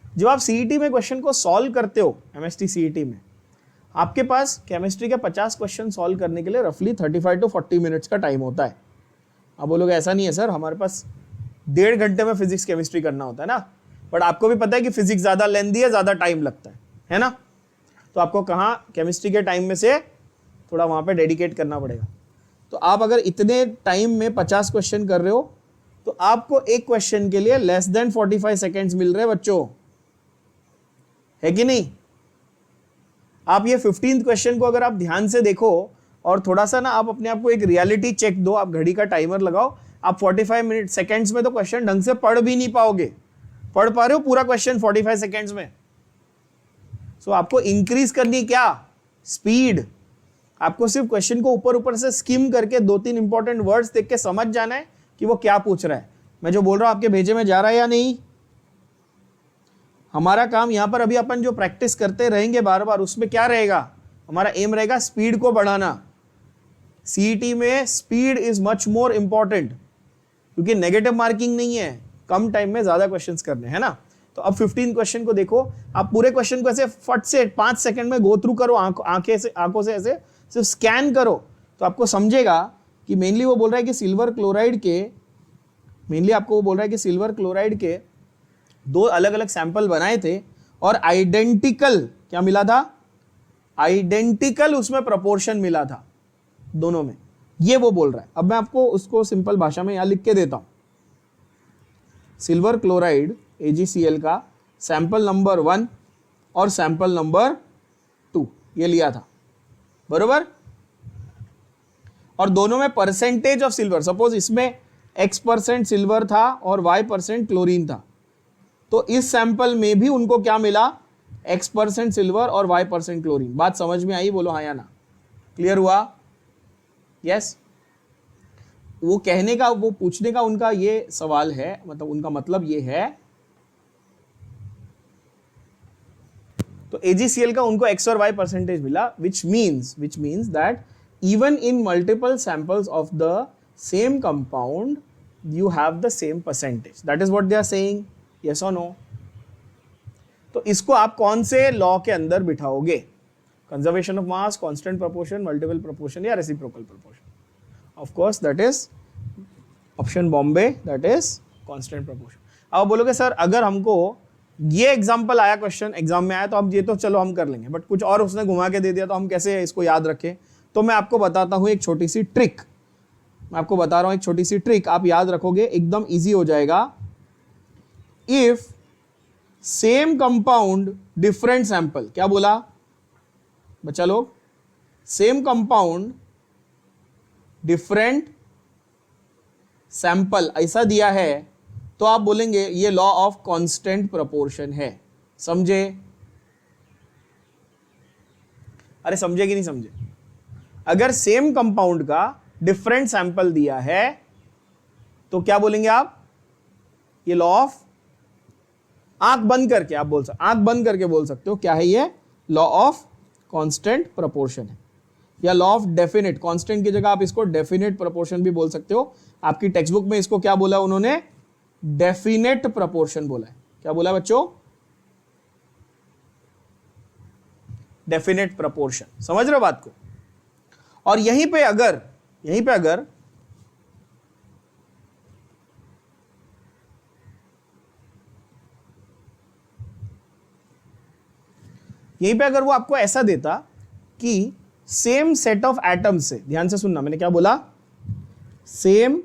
जब आप सीईटी में क्वेश्चन को सॉल्व करते हो, एमएसटी सीईटी में, आपके पास केमिस्ट्री के 50 क्वेश्चन सॉल्व करने के लिए रफली 35 to 40 मिनट्स का टाइम होता है। आप बोलोगे ऐसा नहीं है सर, हमारे पास 1.5 घंटे में फिजिक्स केमिस्ट्री करना होता है ना, बट आपको भी पता है कि फिजिक्स ज़्यादा लेंथी है, ज़्यादा टाइम लगता है ना, तो आपको कहाँ केमिस्ट्री के टाइम में से थोड़ा वहाँ पे डेडिकेट करना पड़ेगा। तो आप अगर इतने टाइम में 50 क्वेश्चन कर रहे हो तो आपको एक क्वेश्चन के लिए लेस देन 45 सेकेंड्स मिल रहे हैं बच्चों, है कि नहीं। आप ये 15th क्वेश्चन को अगर आप ध्यान से देखो और थोड़ा सा ना आप अपने आप को एक रियलिटी चेक दो, आप घड़ी का टाइमर लगाओ, आप 45 सेकेंड्स में तो क्वेश्चन ढंग से पढ़ भी नहीं पाओगे। पढ़ पा रहे हो पूरा क्वेश्चन 45 सेकेंड्स में? सो आपको इंक्रीज करनी क्या, स्पीड। आपको सिर्फ क्वेश्चन को ऊपर ऊपर से स्किम करके 2-3 इंपॉर्टेंट वर्ड्स देख के समझ जाना है कि वो क्या पूछ रहा है। मैं जो बोल रहा हूं आपके भेजे में जा रहा है या नहीं। हमारा काम यहां पर अभी अपन जो प्रैक्टिस करते रहेंगे बार बार, उसमें क्या रहेगा, हमारा एम रहेगा स्पीड को बढ़ाना। सीईटी में speed is much more important, क्योंकि नेगेटिव मार्किंग नहीं है, कम टाइम में ज्यादा क्वेश्चंस करने है ना। तो अब 15 क्वेश्चन को देखो, आप पूरे क्वेश्चन को ऐसे फट से 5 सेकंड में गो थ्रू करो, आंखों से ऐसे सिर्फ स्कैन करो, तो आपको समझेगा कि मेनली वो बोल रहा है कि सिल्वर क्लोराइड के दो अलग अलग सैंपल बनाए थे और आइडेंटिकल क्या मिला था, आइडेंटिकल उसमें प्रोपोर्शन मिला था दोनों में, ये वो बोल रहा है। अब मैं आपको उसको सिंपल भाषा में यहां लिख के देता हूं। सिल्वर क्लोराइड AgCl का सैंपल नंबर 1 और सैंपल नंबर 2 ये लिया था, बरोबर, और दोनों में परसेंटेज ऑफ सिल्वर, सपोज इसमें X% सिल्वर था और Y% क्लोरीन था, तो इस सैंपल में भी उनको क्या मिला, X% सिल्वर और Y% क्लोरीन। बात समझ में आई, बोलो हाँ या ना, क्लियर हुआ? यस। वो कहने का, वो पूछने का उनका ये सवाल है, मतलब उनका मतलब ये है, तो AgCl का उनको X और Y परसेंटेज मिला, which means that even in multiple samples of the same compound you have the same percentage. That is what they are saying. Yes or no? तो इसको आप कौन से लॉ के अंदर बिठाओगे? Conservation of mass, constant proportion, multiple proportion या reciprocal proportion? Of course that is option Bombay, that is constant proportion. अब बोलोगे सर अगर हमको ये एग्जांपल आया, क्वेश्चन एग्जाम में आया, तो अब ये तो चलो हम कर लेंगे, बट कुछ और उसने घुमा के दे दिया तो हम कैसे इसको याद रखें? तो मैं आपको बताता हूं एक छोटी सी ट्रिक, मैं आपको बता रहा हूं एक छोटी सी ट्रिक, आप याद रखोगे एकदम इजी हो जाएगा। If same compound different sample, क्या बोला बच्चा लोग? सेम कंपाउंड डिफरेंट सैंपल ऐसा दिया है, तो आप बोलेंगे ये लॉ ऑफ कांस्टेंट प्रोपोर्शन है। समझे? अरे समझे कि नहीं समझे? अगर सेम कंपाउंड का डिफरेंट सैंपल दिया है तो क्या बोलेंगे आप? ये लॉ ऑफ, आंख बंद करके आप बोल सकते, आंख बंद करके बोल सकते हो, क्या है ये? लॉ ऑफ कांस्टेंट प्रोपोर्शन है, या लॉ ऑफ डेफिनेट, कांस्टेंट की जगह आप इसको डेफिनेट प्रोपोर्शन भी बोल सकते हो। आपकी टेक्स्ट बुक में इसको क्या बोला उन्होंने? डेफिनेट प्रोपोर्शन बोला है। क्या बोला बच्चों? Definite proportion. समझ रहे हो बात को? और यहीं पे अगर वो आपको ऐसा देता कि सेम सेट ऑफ एटम्स से, ध्यान से सुनना, मैंने क्या बोला? सेम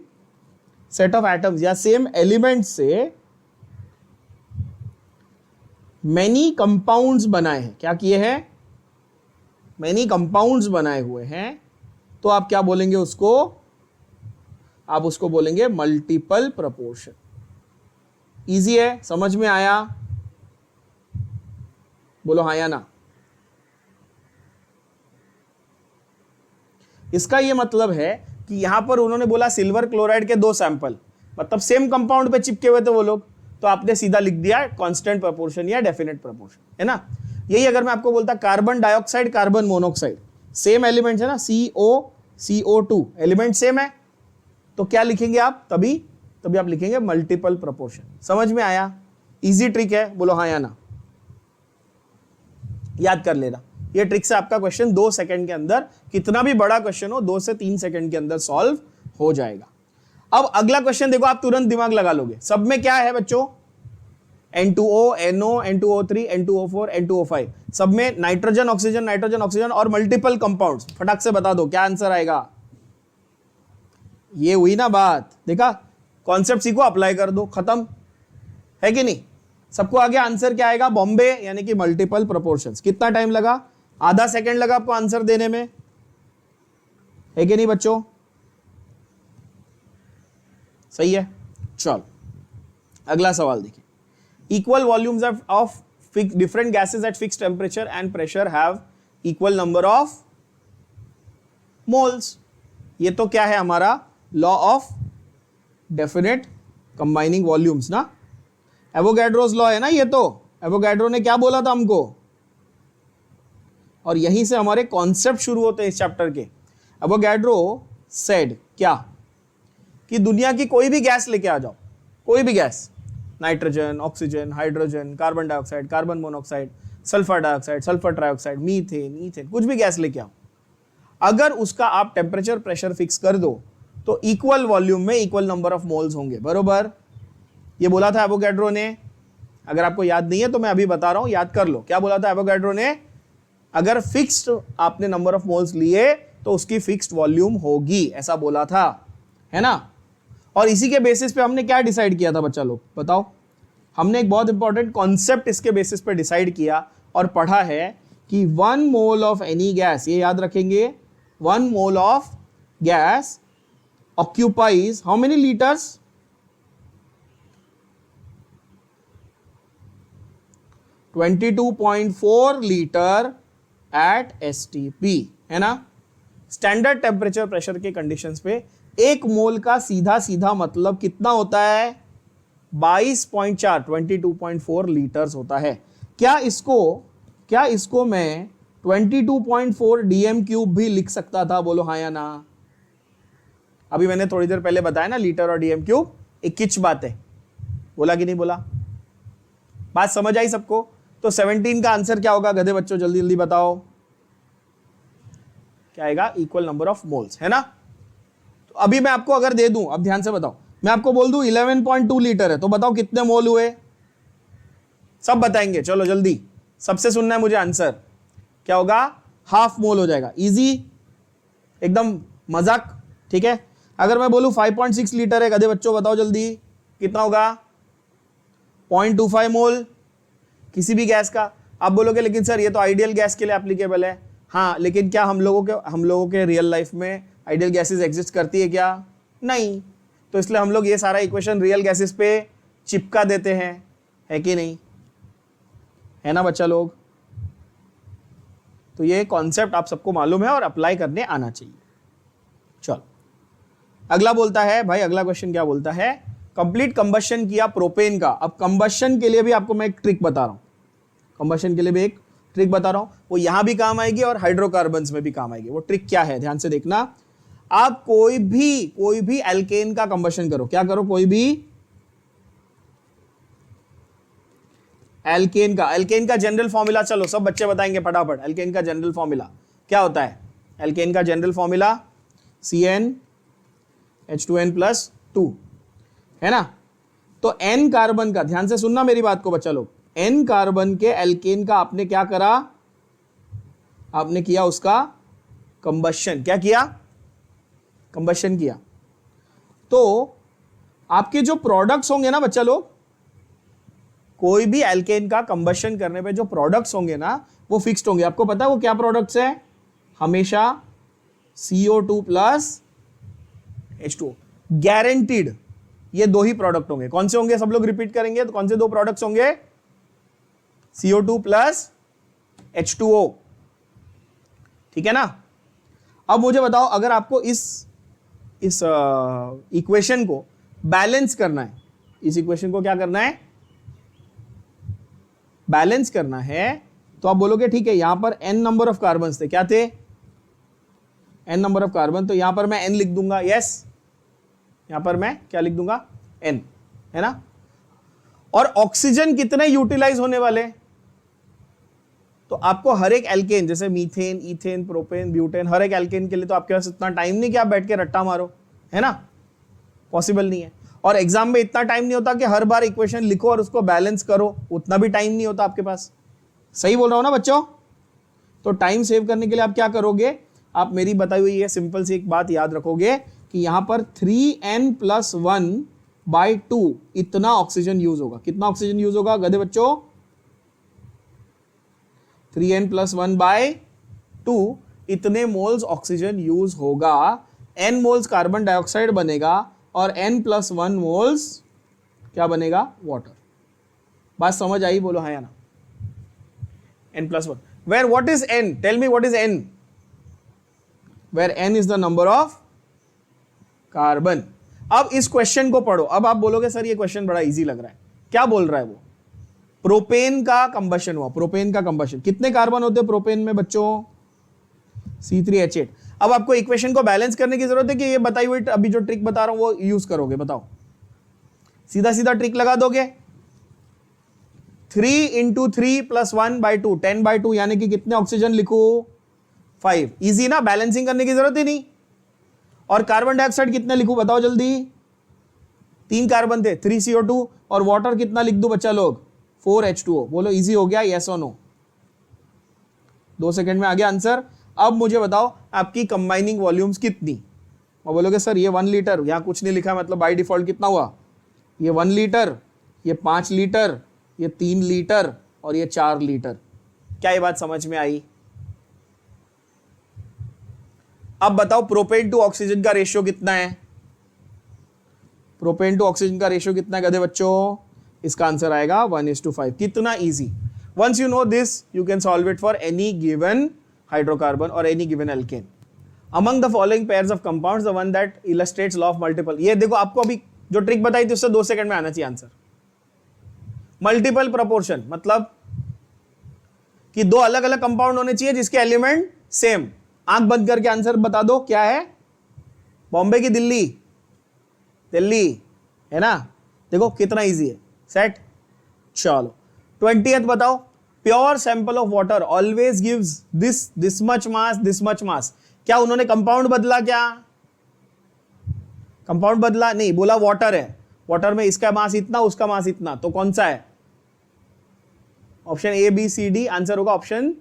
सेट ऑफ एटम्स या सेम एलिमेंट से मैनी कंपाउंड्स बनाए हैं। क्या किए हैं? मैनी कंपाउंड्स बनाए हुए हैं, तो आप क्या बोलेंगे उसको? आप उसको बोलेंगे मल्टीपल प्रोपोर्शन। इजी है, समझ में आया? बोलो हाँ या ना। इसका यह मतलब है कि यहां पर उन्होंने बोला सिल्वर क्लोराइड के 2 सैंपल, मतलब सेम कंपाउंड पे चिपके हुए थे वो लोग, तो आपने सीधा लिख दिया कांस्टेंट प्रोपोर्शन या डेफिनेट प्रोपोर्शन, है ना। यही अगर मैं आपको बोलता carbon dioxide, carbon monoxide, same element है ना, CO2 एलिमेंट सेम है, तो क्या लिखेंगे आप? तभी आप लिखेंगे मल्टीपल प्रोपोर्शन। समझ में आया? इजी ट्रिक है, बोलो हाँ या ना। याद कर लेना, ये ट्रिक से आपका क्वेश्चन 2 सेकंड के अंदर, कितना भी बड़ा क्वेश्चन हो, 2 से 3 सेकंड के अंदर सॉल्व हो जाएगा। अब अगला क्वेश्चन देखो, आप तुरंत दिमाग लगा लोगे। सब में क्या है बच्चों? N2O, NO, N2O3, N2O4, N2O5, सब में नाइट्रोजन ऑक्सीजन और मल्टीपल कंपाउंड्स। फटाक से बता दो क्या आंसर आएगा। ये हुई ना बात, देखा? कॉन्सेप्ट सीखो, अप्लाई कर दो, खत्म है कि नहीं? सबको आगे आंसर क्या आएगा? बॉम्बे, यानी कि मल्टीपल प्रोपोर्शंस। कितना टाइम लगा? आधा सेकंड लगा आपको आंसर देने में, है कि नहीं बच्चों? सही है। चलो अगला सवाल देखिए। Equal volumes of different gases at fixed temperature and pressure have equal number of moles. ये तो क्या है हमारा? Law of definite combining volumes ना, एवोगैड्रोस लॉ है ना ये। तो एवोगैड्रो ने क्या बोला था हमको, और यहीं से हमारे कॉन्सेप्ट शुरू होते हैं इस चैप्टर के। एवोगैड्रो सेड क्या, कि दुनिया की कोई भी गैस लेके आ जाओ, कोई भी gas, nitrogen, oxygen, hydrogen, carbon dioxide, carbon monoxide, sulphur dioxide, sulphur trioxide, methane, ethane, कुछ भी गैस लेके आओ, अगर उसका आप टेम्परेचर प्रेशर फिक्स कर दो तो इक्वल वॉल्यूम में इक्वल नंबर ऑफ मोल्स होंगे, बरोबर। ये बोला था एवोगैड्रो ने, अगर आपको याद नहीं है तो मैं अभी बता रहा हूं, याद कर लो। क्या बोला था एवोगैड्रो ने, अगर फिक्स्ड आपने नंबर ऑफ मोल्स लिए तो उसकी फिक्स्ड वॉल्यूम होगी, ऐसा बोला था, है ना। और इसी के बेसिस पे हमने क्या डिसाइड किया था बच्चा लोग, बताओ। हमने एक बहुत इंपॉर्टेंट कॉन्सेप्ट इसके बेसिस पे डिसाइड किया और पढ़ा है कि 1 मोल ऑफ एनी गैस, ये याद रखेंगे, 1 mole of gas occupies how many liters? 22.4 litre at STP, है ना। स्टैंडर्ड टेम्परेचर प्रेशर के कंडीशंस पे 1 मोल का सीधा सीधा मतलब कितना होता है, 22.4, 22.4 लीटर्स होता है। क्या इसको मैं 22.4 DM क्यूब भी लिख सकता था, बोलो हाँ या ना। अभी मैंने थोड़ी देर पहले बताया ना, लीटर और DM क्यूब एक किच बात है, बोला कि नहीं बोला, बात समझ आई सबको। तो 17 का आंसर क्या होगा गधे बच्चों, जल्दी जल्दी बताओ, क्या आएगा, इक्वल नंबर ऑफ मोल्स, है ना। तो अभी मैं आपको अगर दे दूं, अब ध्यान से बताओ, मैं आपको बोल दूं 11.2 लीटर है, तो बताओ कितने मोल हुए, सब बताएंगे, चलो जल्दी, सबसे सुनना है मुझे आंसर, क्या होगा, हाफ मोल हो जाएगा, इजी एकदम, मजाक, ठीक है। अगर मैं बोलूं 5.6 लीटर है, गधे बच्चों बताओ जल्दी कितना होगा, 0.25 मोल किसी भी गैस का। आप बोलोगे लेकिन सर ये तो आइडियल गैस के लिए एप्लीकेबल है, हाँ, लेकिन क्या हम लोगों के रियल लाइफ में आइडियल गैसेस एग्जिस्ट करती है क्या, नहीं, तो इसलिए हम लोग ये सारा इक्वेशन रियल गैसेस पे चिपका देते हैं, है कि नहीं, है ना बच्चा लोग। तो ये कॉन्सेप्ट आप सबको मालूम है और अप्लाई करने आना चाहिए। चलो अगला बोलता है भाई, अगला क्वेश्चन क्या बोलता है, कंप्लीट कंबशन किया प्रोपेन का। अब कंबशन के लिए भी आपको मैं एक ट्रिक बता रहा हूं, कंबशन के लिए भी एक ट्रिक बता रहा हूं, वो यहां भी काम आएगी और हाइड्रोकार्बन्स में भी काम आएगी। वो ट्रिक क्या है, ध्यान से देखना। आप कोई भी एल्केन का कंबशन करो, क्या करो, कोई भी एल्केन का जनरल फॉर्मूला, चलो सब बच्चे बताएंगे फटाफट, एल्केन का जनरल फॉर्मूला क्या होता है, एल्केन का जनरल फॉर्मूला CnH2n+2, है ना। तो N कार्बन का, ध्यान से सुनना मेरी बात को बच्चा लोग, N कार्बन के एल्केन का आपने क्या करा, आपने किया उसका कंबशन, क्या किया, कंबशन किया। तो आपके जो प्रोडक्ट्स होंगे ना बच्चा लोग, कोई भी एल्केन का कंबशन करने पे जो प्रोडक्ट्स होंगे ना वो फिक्स्ड होंगे। आपको पता है वो क्या प्रोडक्ट्स है, हमेशा CO2 + H2O, गारंटीड ये 2 ही प्रोडक्ट होंगे। कौन से होंगे, सब लोग रिपीट करेंगे, तो कौन से 2 प्रोडक्ट्स होंगे, CO2 + H2O, ठीक है ना। अब मुझे बताओ, अगर आपको इस इक्वेशन को बैलेंस करना है, इस इक्वेशन को क्या करना है, बैलेंस करना है, तो आप बोलोगे ठीक है, यहां पर n नंबर ऑफ कार्बन थे, क्या थे, n नंबर ऑफ कार्बन, तो यहां पर मैं n लिख दूंगा, यस, यहां पर मैं क्या लिख दूंगा, n, है ना। और ऑक्सीजन कितने यूटिलाइज होने वाले, तो आपको हर एक एल्केन, जैसे मीथेन, ईथेन, प्रोपेन, ब्यूटेन, हर एक एल्केन के लिए तो आपके पास इतना टाइम नहीं कि आप बैठ के रट्टा मारो, है ना, पॉसिबल नहीं है। और एग्जाम में इतना टाइम नहीं होता कि हर बार इक्वेशन लिखो और उसको बैलेंस करो, उतना भी टाइम नहीं होता आपके पास, सही बोल रहा हूं ना बच्चों। तो टाइम सेव करने के लिए आप क्या करोगे, आप मेरी बताई हुई ये सिंपल सी एक बात याद रखोगे कि यहां पर 3n+1/2 इतना ऑक्सीजन यूज होगा। कितना ऑक्सीजन यूज होगा गधे बच्चों, 3n+1/2 इतने मोल्स ऑक्सीजन यूज होगा, n मोल्स कार्बन डाइऑक्साइड बनेगा और n+1 मोल्स क्या बनेगा, वाटर। बात समझ आई, बोलो हाँ या ना, n+1, where what is n, tell me what is n, where n is the number of carbon। अब इस क्वेश्चन को पढ़ो। अब आप बोलोगे सर ये क्वेश्चन बड़ा इजी लग रहा है, क्या बोल रहा है वो, प्रोपेन का कंबशन हुआ, प्रोपेन का कंबशन, कितने कार्बन होते हैं प्रोपेन में बच्चों, C3H8। अब आपको इक्वेशन को बैलेंस करने की जरूरत है कि ये बताई हुई अभी जो ट्रिक बता रहा हूं वो यूज करोगे? बताओ, सीधा सीधा ट्रिक लगा दोगे। 3 इंटू 3 प्लस 1/2 10/2 यानी कि कितने ऑक्सीजन लिखो? 5। इजी ना, बैलेंसिंग करने की जरूरत ही नहीं। और कार्बन डाइऑक्साइड कितने लिखूं बताओ जल्दी? 3 कार्बन थे, 3 CO2। और वाटर कितना लिख दूं बच्चा लोग? 4 H2O। बोलो इजी हो गया, यस और नो? 2 सेकंड में आ गया आंसर। अब मुझे बताओ आपकी कंबाइनिंग वॉल्यूम्स कितनी? और बोलोगे सर ये 1 लीटर, यहां कुछ नहीं लिखा, मतलब बाय डिफॉल्ट कितना हुआ? ये 1 लीटर, ये 5 लीटर, ये 3 लीटर और ये 4 लीटर। क्या ये बात समझ में आई? अब बताओ प्रोपेन टू ऑक्सीजन का रेशियो कितना है? प्रोपेन टू ऑक्सीजन का रेशियो कितना है गधे बच्चों? इसका आंसर आएगा 1:5। कितना easy! Once you know this you can solve it for any given hydrocarbon और any given alkane. Among the following pairs of compounds the one that illustrates law of multiple. ये देखो, आपको अभी जो ट्रिक बताई थी उससे 2 सेकंड में आना चाहिए आंसर। मल्टीपल प्रोपोर्शन मतलब कि 2 अलग अलग कंपाउंड होने चाहिए जिसके एलिमेंट सेम। आंख बंद करके आंसर बता दो क्या है? बॉम्बे की दिल्ली? दिल्ली है ना? देखो कितना इजी है। सेट। चलो 20th बताओ। Pure sample of water always gives this much mass, this much mass. क्या उन्होंने कंपाउंड बदला? क्या कंपाउंड बदला? नहीं, बोला वाटर है, वाटर में इसका मास इतना, उसका मास इतना, तो कौन सा है? Option A B C D. Answer होगा ऑप्शन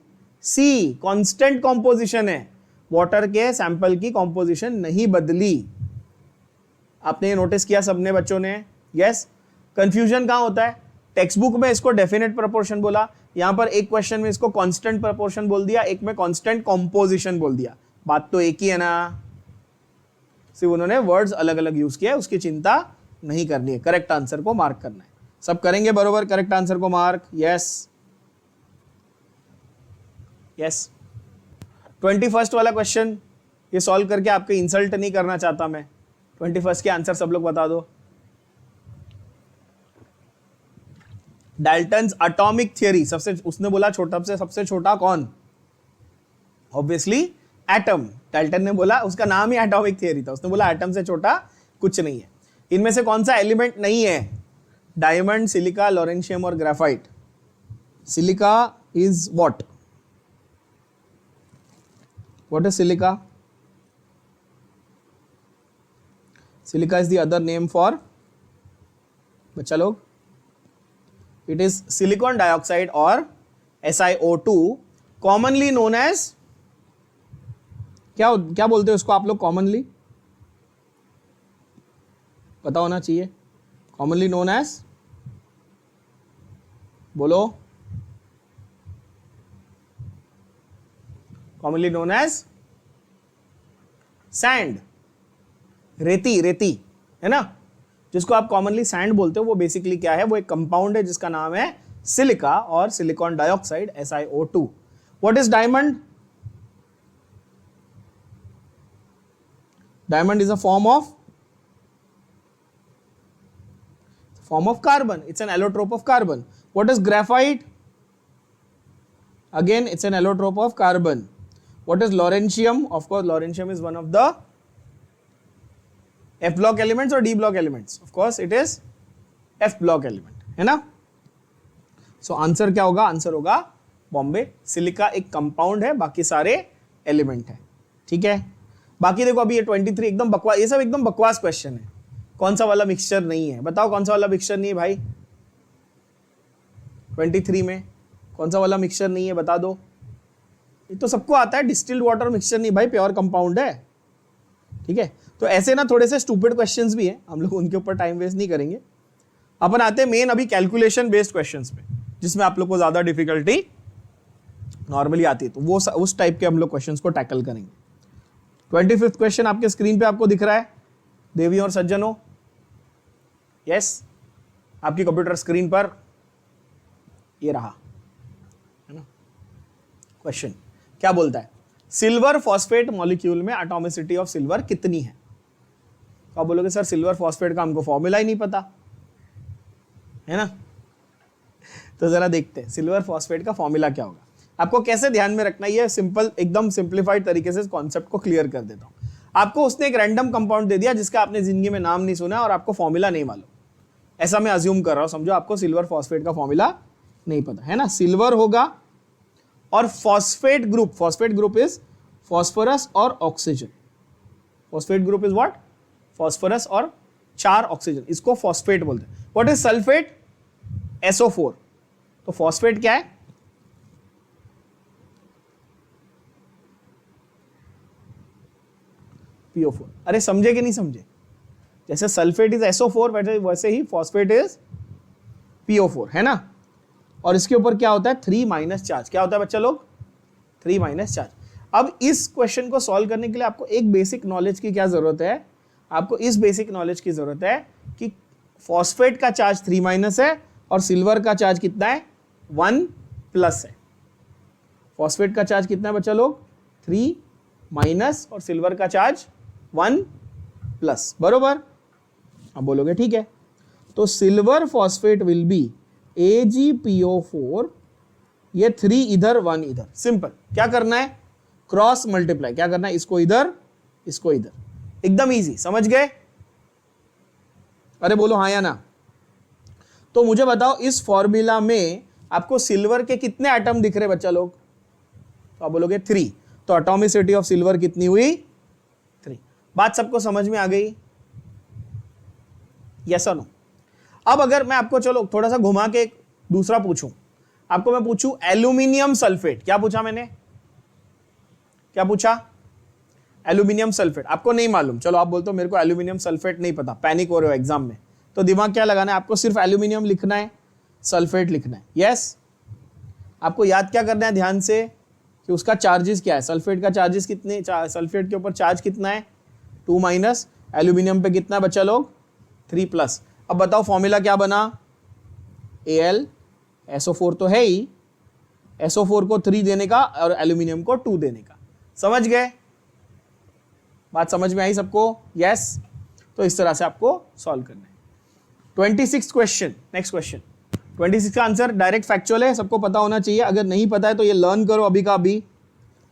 सी, कांस्टेंट कॉम्पोजिशन है। वाटर के सैंपल की कॉम्पोजिशन नहीं बदली। आपने ये नोटिस किया सबने बच्चों ने? यस। कंफ्यूजन कहां होता है? टेक्स्ट बुक में इसको डेफिनेट प्रोपोर्शन बोला, यहां पर एक क्वेश्चन में इसको कांस्टेंट प्रोपोर्शन बोल दिया, एक में कांस्टेंट कॉम्पोजिशन बोल दिया। बात तो एक ही है ना, सिर्फ उन्होंने वर्ड्स अलग अलग यूज किया है, उसकी चिंता नहीं करनी है। करेक्ट आंसर को मार्क करना है। सब करेंगे बरोबर करेक्ट आंसर को मार्क? Yes yes. 21st वाला क्वेश्चन ये सॉल्व करके आपके इंसल्ट नहीं करना चाहता मैं। 21st के आंसर सब लोग बता दो। डाल्टन्स एटॉमिक थियरी, सबसे उसने बोला छोटा से सबसे छोटा कौन? Obviously atom. डाल्टन ने बोला, उसका नाम ही एटॉमिक थियरी था, उसने बोला एटम से छोटा कुछ नहीं है। इनमें से कौन सा एलिमेंट नहीं है? डायमंड, सिलिका, लॉरेंशियम और graphite. Silica is what? What is silica? Silica is the other name for बच्चा लोग, it is silicon dioxide or SiO2 commonly known as, क्या क्या बोलते हैं उसको आप लोग कॉमनली? पता होना चाहिए। commonly known as, बोलो। commonly known as sand, रेती। रेती है ना, जिसको आप कॉमनली सैंड बोलते हो, वो बेसिकली क्या है? वो एक कंपाउंड है जिसका नाम है सिलिका और silicon dioxide SiO2। What is diamond? Diamond is a form of carbon, it's an allotrope of carbon. What is graphite? Again it's an allotrope of carbon. What is lawrencium? Of course, lawrencium is one of the F block elements or D block elements? Of course, it is F block element, है ना? So आंसर क्या होगा? आंसर होगा बॉम्बे। सिलिका एक कंपाउंड है, बाकी सारे एलिमेंट है। ठीक है, बाकी देखो अभी ये 23 एकदम बकवास, ये सब एकदम बकवास क्वेश्चन है। कौन सा वाला मिक्सचर नहीं है? बताओ कौन सा वाला मिक्सचर नहीं है भाई? 23 में कौन सा वाला मिक्सचर नहीं है बता दो। ये तो सबको आता है, डिस्टिल्ड वाटर मिक्सचर नहीं भाई, प्योर कंपाउंड है। ठीक है, तो ऐसे ना थोड़े से स्टूपिड क्वेश्चंस भी हैं, हम लोग उनके ऊपर टाइम वेस्ट नहीं करेंगे। अपन आते हैं मेन अभी कैलकुलेशन बेस्ड क्वेश्चंस पे, जिसमें आप लोग को ज्यादा डिफिकल्टी नॉर्मली आती है, तो वो उस टाइप के हम लोग क्वेश्चंस को टैकल करेंगे। 25th क्वेश्चन आपके स्क्रीन पे आपको दिख रहा है देवी और सज्जनों? यस, आपकी कंप्यूटर स्क्रीन पर ये रहा है ना क्वेश्चन। क्या बोलता है? सिल्वर फॉस्फेट मॉलिक्यूल में एटॉमिसिटी ऑफ सिल्वर कितनी है? तो आप बोलोगे सर सिल्वर फॉस्फेट का हमको फॉर्मूला ही नहीं पता है ना, तो जरा देखते हैं सिल्वर फॉस्फेट का फॉर्मूला क्या होगा। आपको कैसे ध्यान में रखना है, ये सिंपल एकदम सिंप्लीफाइड तरीके से इस कॉन्सेप्ट को क्लियर कर देता हूं। आपको उसने एक रैंडम कंपाउंड दे दिया जिसका आपने जिंदगी में नाम नहीं सुना और आपको फॉर्मूला नहीं मालूम, ऐसा मैं अज्यूम कर रहा हूं, समझो आपको सिल्वर फॉस्फेट का फॉर्मूला नहीं पता है ना। सिल्वर होगा और फॉस्फेट ग्रुप इज फॉस्फोरस और oxygen. Phosphate group is what? Phosphorus और 4 ऑक्सीजन, इसको फॉस्फेट बोलते हैं। What is sulphate? SO4। तो फॉस्फेट क्या है? PO4। अरे समझे कि नहीं समझे? जैसे सल्फेट इज SO4 वैसे ही फॉस्फेट इज PO4, है ना। और इसके ऊपर क्या होता है? 3- चार्ज। क्या होता है बच्चा लोग? 3- चार्ज। अब इस क्वेश्चन को सॉल्व करने के लिए आपको एक बेसिक नॉलेज की क्या जरूरत है? आपको इस बेसिक नॉलेज की जरूरत है कि फॉस्फेट का चार्ज 3- है और सिल्वर का चार्ज कितना है? 1+ है। फॉस्फेट का चार्ज कितना है बच्चा लोग? 3- और सिल्वर का चार्ज 1+, बरोबर। अब बोलोगे ठीक है, तो silver phosphate will be AgPO4, ये 3 इधर 1 इधर। सिंपल, क्या करना है? Cross multiply. क्या करना है? इसको इधर इसको इधर, एकदम इजी, समझ गए? अरे बोलो हाँ या ना। तो मुझे बताओ इस फॉर्मूला में आपको सिल्वर के कितने एटम दिख रहे बच्चा लोग? तो आप बोलोगे 3। तो एटॉमिसिटी ऑफ सिल्वर कितनी हुई? 3। बात सबको समझ में आ गई? यस और नो? अब अगर मैं आपको चलो थोड़ा सा घुमा के एक दूसरा पूछूं, आपको मैं पूछूं एल्यूमिनियम सल्फेट। क्या पूछा मैंने? क्या पूछा? Aluminium sulphate. आपको नहीं मालूम, चलो आप बोलते हो मेरे को एल्यूमिनियम सल्फेट नहीं पता, पैनिक हो रहे हो एग्जाम में, तो दिमाग क्या लगाना है? आपको सिर्फ एल्यूमिनियम लिखना है, सल्फेट लिखना है। यस, आपको याद क्या करना है ध्यान से कि उसका चार्जेस क्या है? सल्फेट का चार्जेस कितने? सल्फेट के ऊपर चार्ज कितना है? 2-। एल्यूमिनियम पे कितना बच्चा लोग? 3+। अब बताओ फॉर्मूला क्या बना? Al, SO4 तो है ही, SO4 को 3 देने का और एल्यूमिनियम को 2 देने का। समझ गए? बात समझ में आई सबको? यस। तो इस तरह से आपको सॉल्व करना है। 26 क्वेश्चन, नेक्स्ट क्वेश्चन। 26 का आंसर डायरेक्ट फैक्चुअल है, सबको पता होना चाहिए। अगर नहीं पता है तो ये लर्न करो अभी का अभी।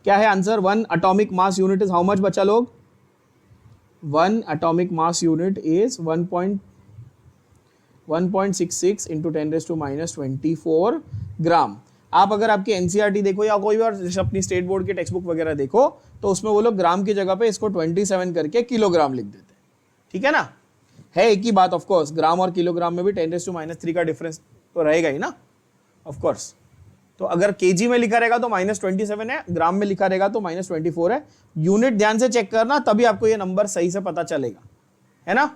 क्या है answer? 1 atomic mass unit is how much बच्चा लोग? 1 atomic mass unit is 1.66 into 10⁻⁻24 ग्राम। आप अगर आपकी एनसीईआरटी देखो या कोई और अपनी स्टेट बोर्ड के टेक्स्ट बुक वगैरह देखो तो उसमें वो लोग ग्राम की जगह पे इसको 27 करके किलोग्राम लिख देते हैं। ठीक है ना? है एक ही बात, ऑफ कोर्स ग्राम और किलोग्राम में भी 10⁻³ का डिफरेंस तो रहेगा ही ना, ऑफ कोर्स। तो अगर केजी में लिखा रहेगा तो -27 है, ग्राम में लिखा रहेगा तो -24 है। यूनिट ध्यान से चेक करना, तभी आपको ये नंबर सही से पता चलेगा, है ना।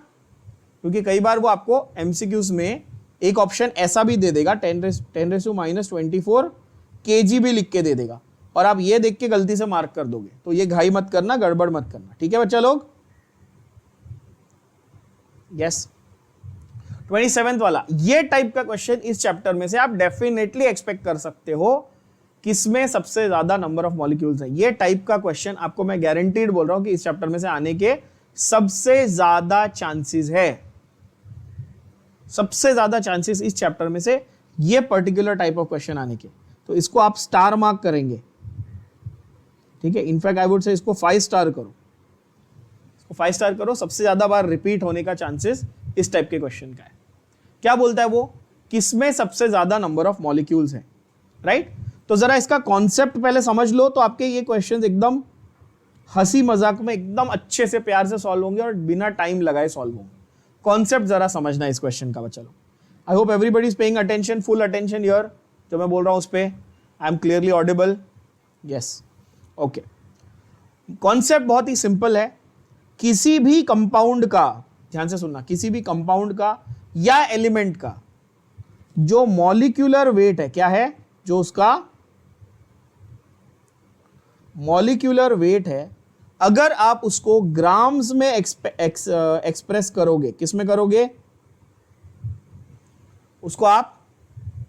क्योंकि कई बार वो आपको एमसीक्यूज में एक ऑप्शन ऐसा भी दे देगा 10⁻24 केजी भी लिख के दे देगा और आप ये देख के गलती से मार्क कर दोगे, तो ये घाई मत करना, गड़बड़ मत करना। ठीक है बच्चा लोग? यस। 27th वाला ये टाइप का क्वेश्चन इस चैप्टर में से आप डेफिनेटली एक्सपेक्ट कर सकते हो। किसमें सबसे ज्यादा नंबर ऑफ मॉलिक्यूल्स है? ये टाइप का क्वेश्चन आपको मैं गारंटीड बोल रहा हूं कि इस चैप्टर में से आने के सबसे ज्यादा चांसेस है। सबसे ज्यादा चांसेस इस चैप्टर में से ये पर्टिकुलर टाइप ऑफ क्वेश्चन आने के, तो इसको आप स्टार मार्क करेंगे। ठीक है, इनफैक्ट आई वुड से इसको 5 स्टार करो, इसको 5 स्टार करो। सबसे ज्यादा बार रिपीट होने का चांसेस इस टाइप के क्वेश्चन का है। क्या बोलता है वो? किसमें सबसे ज्यादा नंबर ऑफ मॉलिक्यूल्स है, राइट? तो जरा इसका कॉन्सेप्ट पहले समझ लो, तो आपके ये क्वेश्चंस एकदम हंसी मजाक में एकदम अच्छे से प्यार से सॉल्व होंगे और बिना टाइम लगाए सॉल्व होंगे। कॉन्सेप्ट जरा समझना इस क्वेश्चन का बच्चा लोग। I hope everybody is paying attention, full attention here. जो मैं बोल रहा हूं उस पे I am clearly Audible? Yes, okay. Concept बहुत ही सिंपल है। किसी भी कंपाउंड का, ध्यान से सुनना, किसी भी कंपाउंड का या एलिमेंट का जो मॉलिक्यूलर वेट है, क्या है? जो उसका मॉलिक्यूलर वेट है, अगर आप उसको ग्राम्स में एक्सप्रेस करोगे, किस में करोगे? उसको आप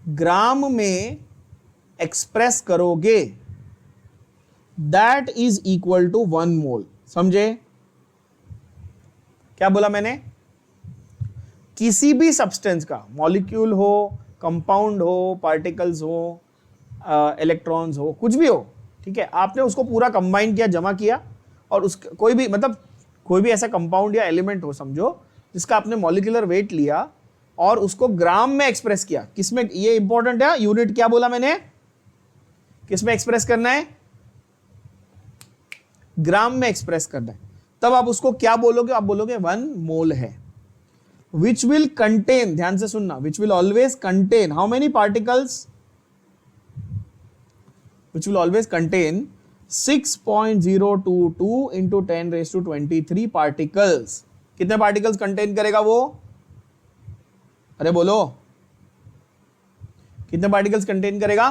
ग्राम में एक्सप्रेस करोगे, दैट इज इक्वल टू 1 मोल। समझे क्या बोला मैंने? किसी भी सब्सटेंस का, मॉलिक्यूल हो, कंपाउंड हो, पार्टिकल्स हो, इलेक्ट्रॉन्स हो, कुछ भी हो, ठीक है, आपने उसको पूरा कंबाइन किया, जमा किया, और उस कोई भी मतलब कोई भी ऐसा कंपाउंड या एलिमेंट हो समझो जिसका आपने मॉलिक्यूलर वेट लिया और उसको ग्राम में एक्सप्रेस किया। किसमें, ये इंपॉर्टेंट है, यूनिट क्या बोला मैंने, किसमें एक्सप्रेस करना है, ग्राम में एक्सप्रेस करना है। तब आप उसको क्या बोलोगे, आप बोलोगे 1 मोल है, विच विल कंटेन, ध्यान से सुनना, which will always contain how many particles, which will always contain 6.022 into 10⁻23 particles. कितने पार्टिकल्स कंटेन करेगा वो, अरे बोलो, कितने पार्टिकल्स कंटेन करेगा,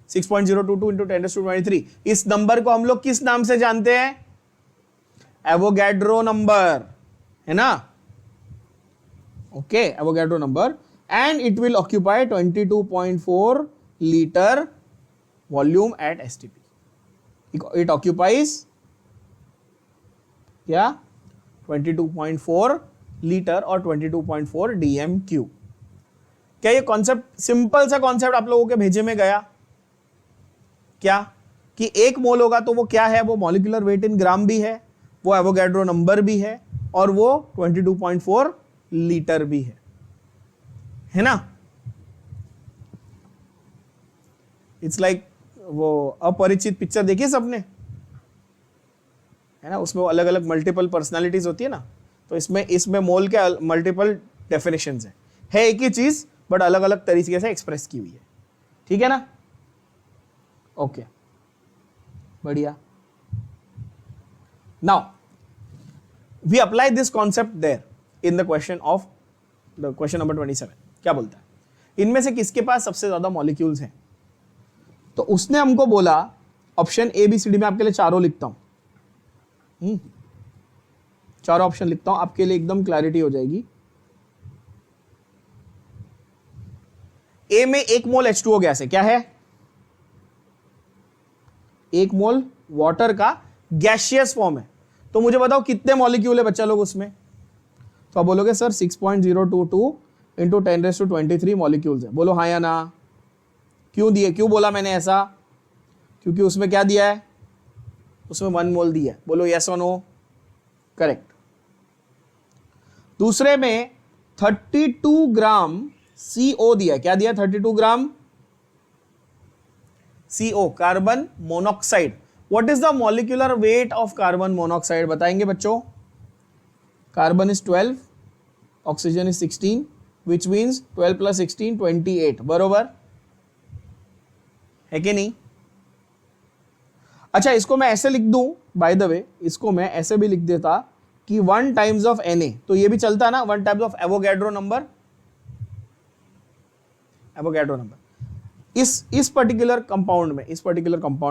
6.022 इंटू 10⁻23। इस नंबर को हम लोग किस नाम से जानते हैं, एवोगैड्रो नंबर, है ना, okay, Avogadro number, and it will occupy 22.4 litre volume at STP. It occupies क्या, 22.4 लीटर और 22.4 DMQ। क्या ये कॉन्सेप्ट, सिंपल सा कॉन्सेप्ट आप लोगों के भेजे में गया क्या, कि 1 मोल होगा तो वो क्या है, वो मॉलिक्यूलर वेट इन ग्राम भी है, वो एवोगैड्रो नंबर भी है, और वो 22.4 लीटर भी है ना। इट्स लाइक वो अपरिचित पिक्चर देखिए सबने, है ना, उसमें वो अलग अलग मल्टीपल पर्सनालिटीज होती है ना, तो इसमें मोल के मल्टीपल डेफिनेशंस है एक ही चीज बट अलग अलग तरीके से एक्सप्रेस की हुई है, ठीक है ना, ओके, बढ़िया। Now we apply this concept there in the question of the question number 27। क्या बोलता है, इनमें से किसके पास सबसे ज्यादा मॉलिक्यूल्स हैं, तो उसने हमको बोला option A B C D में, आपके लिए चारों लिखता हूं, चारों ऑप्शन लिखता हूं आपके लिए, एकदम क्लैरिटी हो जाएगी। ए में 1 मोल H2O गैस है, क्या है, 1 मोल वाटर का गैसियस फॉर्म है, तो मुझे बताओ कितने मॉलिक्यूल है बच्चा लोग उसमें, तो आप बोलोगे सर 6.022 इंटू 10⁻23 मॉलिक्यूल्स है, बोलो हाँ या ना। क्यों दिए, क्यों बोला मैंने ऐसा, क्योंकि उसमें क्या दिया है, उसमें 1 मोल दिया है, बोलो यस और नो, करेक्ट। दूसरे में 32 ग्राम CO दिया, क्या दिया, 32 ग्राम CO, carbon monoxide. What is the molecular weight of carbon monoxide, बताएंगे बच्चों, carbon is 12, oxygen is 16, which means 12 + 16 28, बरोबर है कि नहीं। अच्छा, इसको मैं ऐसे लिख दूं, बाय द वे इसको मैं ऐसे भी लिख देता कि 1 टाइम्स ऑफ Na, तो ये भी चलता ना, 1 times of Avogadro number, Avogadro number. इस पर्टिकुलर कंपाउंड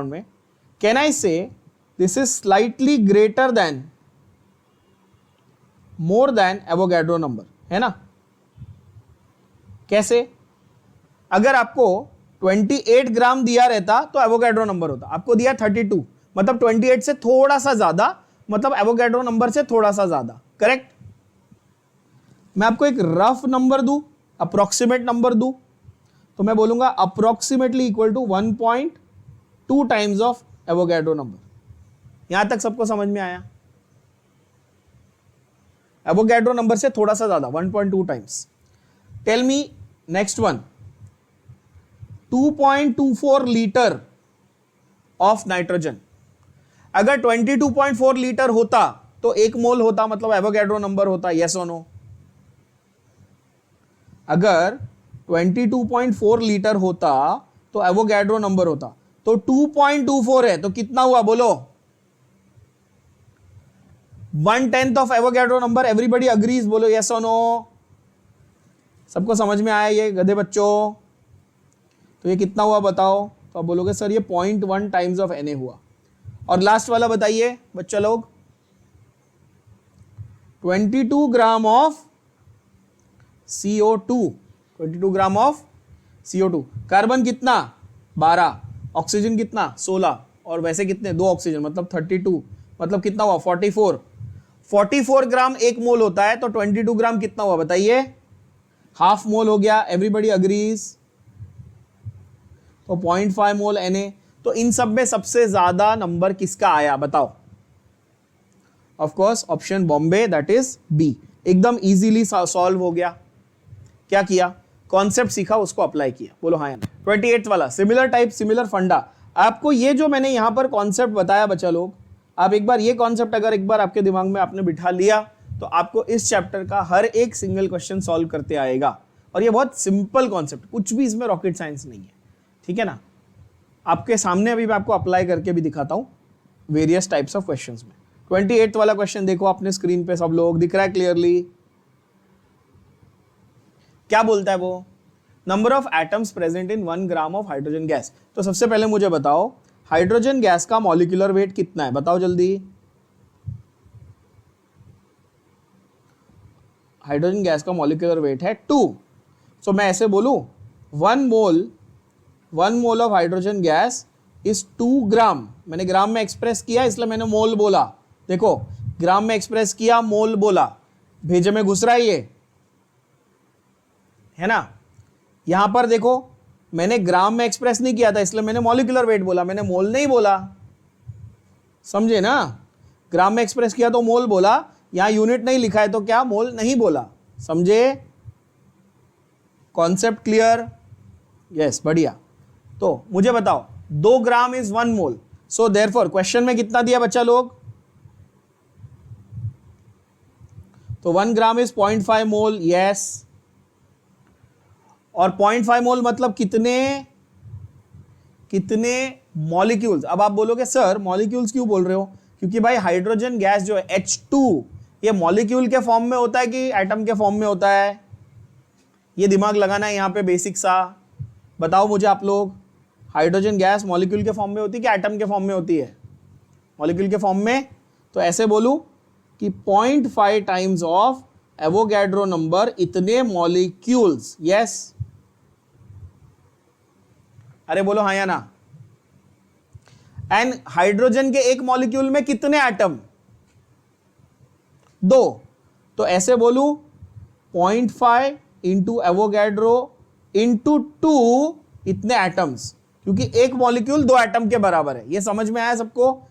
में कैन आई से this is slightly greater than, more than Avogadro number, है ना। कैसे, अगर आपको 28 ग्राम दिया रहता तो एवोगैड्रो नंबर होता, आपको दिया 32, मतलब 28 से थोड़ा सा ज्यादा, मतलब एवोगैड्रो नंबर से थोड़ा सा ज्यादा, करेक्ट। मैं आपको एक रफ नंबर दूं, अप्रोक्सीमेट नंबर दूं, तो मैं बोलूंगा approximately equal to 1.2 times of Avogadro number. यहां तक सबको समझ में आया, एवोगैड्रो नंबर से थोड़ा सा ज्यादा, 1.2 times. Tell me next one, 2.24 litre of nitrogen. अगर 22.4 लीटर होता तो 1 मोल होता, मतलब एवोगैड्रो नंबर होता, यस और नो। अगर 22.4 लीटर होता तो एवोगैड्रो नंबर होता, तो 2.24 है, तो कितना हुआ बोलो, 1/10 of Avogadro number. Everybody agrees, बोलो यस और नो। सबको समझ में आया ये गधे बच्चों, तो ये कितना हुआ बताओ, तो आप बोलोगे सर ये 0.1 टाइम्स ऑफ Na हुआ। और लास्ट वाला बताइए बच्चा लोग, 22 gram of CO2, 22 gram of CO2। Carbon कितना, 12, ऑक्सीजन कितना, 16, और वैसे कितने, 2 ऑक्सीजन, मतलब 32, मतलब कितना हुआ, 44। 44 ग्राम 1 मोल होता है, तो 22 ग्राम कितना हुआ बताइए, हाफ मोल हो गया। Everybody agrees. तो 0.5 मोल Na। तो इन सब में सबसे ज्यादा नंबर किसका आया बताओ? Of course option Bombay, that is B. एकदम इजीली सॉल्व हो गया। क्या किया? कॉन्सेप्ट सीखा, उसको अप्लाई किया। बोलो हाँ या ना। 28 वाला सिमिलर टाइप सिमिलर फंडा। आपको ये जो मैंने यहां पर कॉन्सेप्ट बताया बच्चा लोग, आप एक बार ये कॉन्सेप्ट अगर एक बार आपके दिमाग में आपने बिठा लिया तो आपको इस चैप्टर का हर एक सिंगल क्वेश्चन सॉल्व करते आएगा। और ये बहुत सिंपल कॉन्सेप्ट, कुछ भी इसमें रॉकेट साइंस नहीं है, ठीक है ना। आपके सामने अभी मैं आपको अप्लाई करके भी दिखाता हूं वेरियस टाइप्स ऑफ क्वेश्चंस में। 28 वाला क्वेश्चन देखो अपने स्क्रीन पे, सब लोग दिख रहा है क्लियरली? क्या बोलता है वो? Number of atoms present in 1 gram of hydrogen gas. तो सबसे पहले मुझे बताओ हाइड्रोजन गैस का मॉलिक्यूलर वेट कितना है, बताओ जल्दी। हाइड्रोजन गैस का मॉलिक्यूलर वेट है 2। सो मैं ऐसे बोलूं 1 mole of hydrogen gas is 2 ग्राम। मैंने ग्राम में एक्सप्रेस किया इसलिए मैंने मोल बोला। देखो ग्राम में एक्सप्रेस किया, मोल बोला, भेजे में घुस रहा है है ना। यहां पर देखो मैंने ग्राम में एक्सप्रेस नहीं किया था इसलिए मैंने मॉलिक्यूलर वेट बोला, मैंने मोल नहीं बोला, समझे ना। ग्राम में एक्सप्रेस किया तो मोल बोला, यहां यूनिट नहीं लिखा है तो क्या मोल नहीं बोला, समझे। Concept clear? यस, बढ़िया। तो मुझे बताओ 2 ग्राम is 1 mole. So therefore question में कितना दिया बच्चा लोग? तो 1 ग्राम इज 0.5 मोल, यस। और 0.5 मोल मतलब कितने मॉलिक्यूल्स। अब आप बोलोगे सर मॉलिक्यूल्स क्यों बोल रहे हो? क्योंकि भाई हाइड्रोजन गैस जो है H2 ये मॉलिक्यूल के फॉर्म में होता है कि एटम के फॉर्म में होता है? ये दिमाग लगाना है यहां पे बेसिक सा। बताओ मुझे आप लोग, हाइड्रोजन गैस मॉलिक्यूल के फॉर्म में होती है कि एटम के फॉर्म में होती है? मॉलिक्यूल के फॉर्म में। तो ऐसे बोलूं कि 0.5 टाइम्स ऑफ एवोगैड्रो नंबर इतने मॉलिक्यूल्स, यस। अरे बोलो हाँ या ना। एंड हाइड्रोजन के एक मॉलिक्यूल में कितने एटम? 2। तो ऐसे बोलूं 0.5 इंटू एवोगैड्रो इंटू 2 इतने एटम्स, क्योंकि एक मॉलिक्यूल 2 एटम के बराबर है। ये समझ में आया सबको?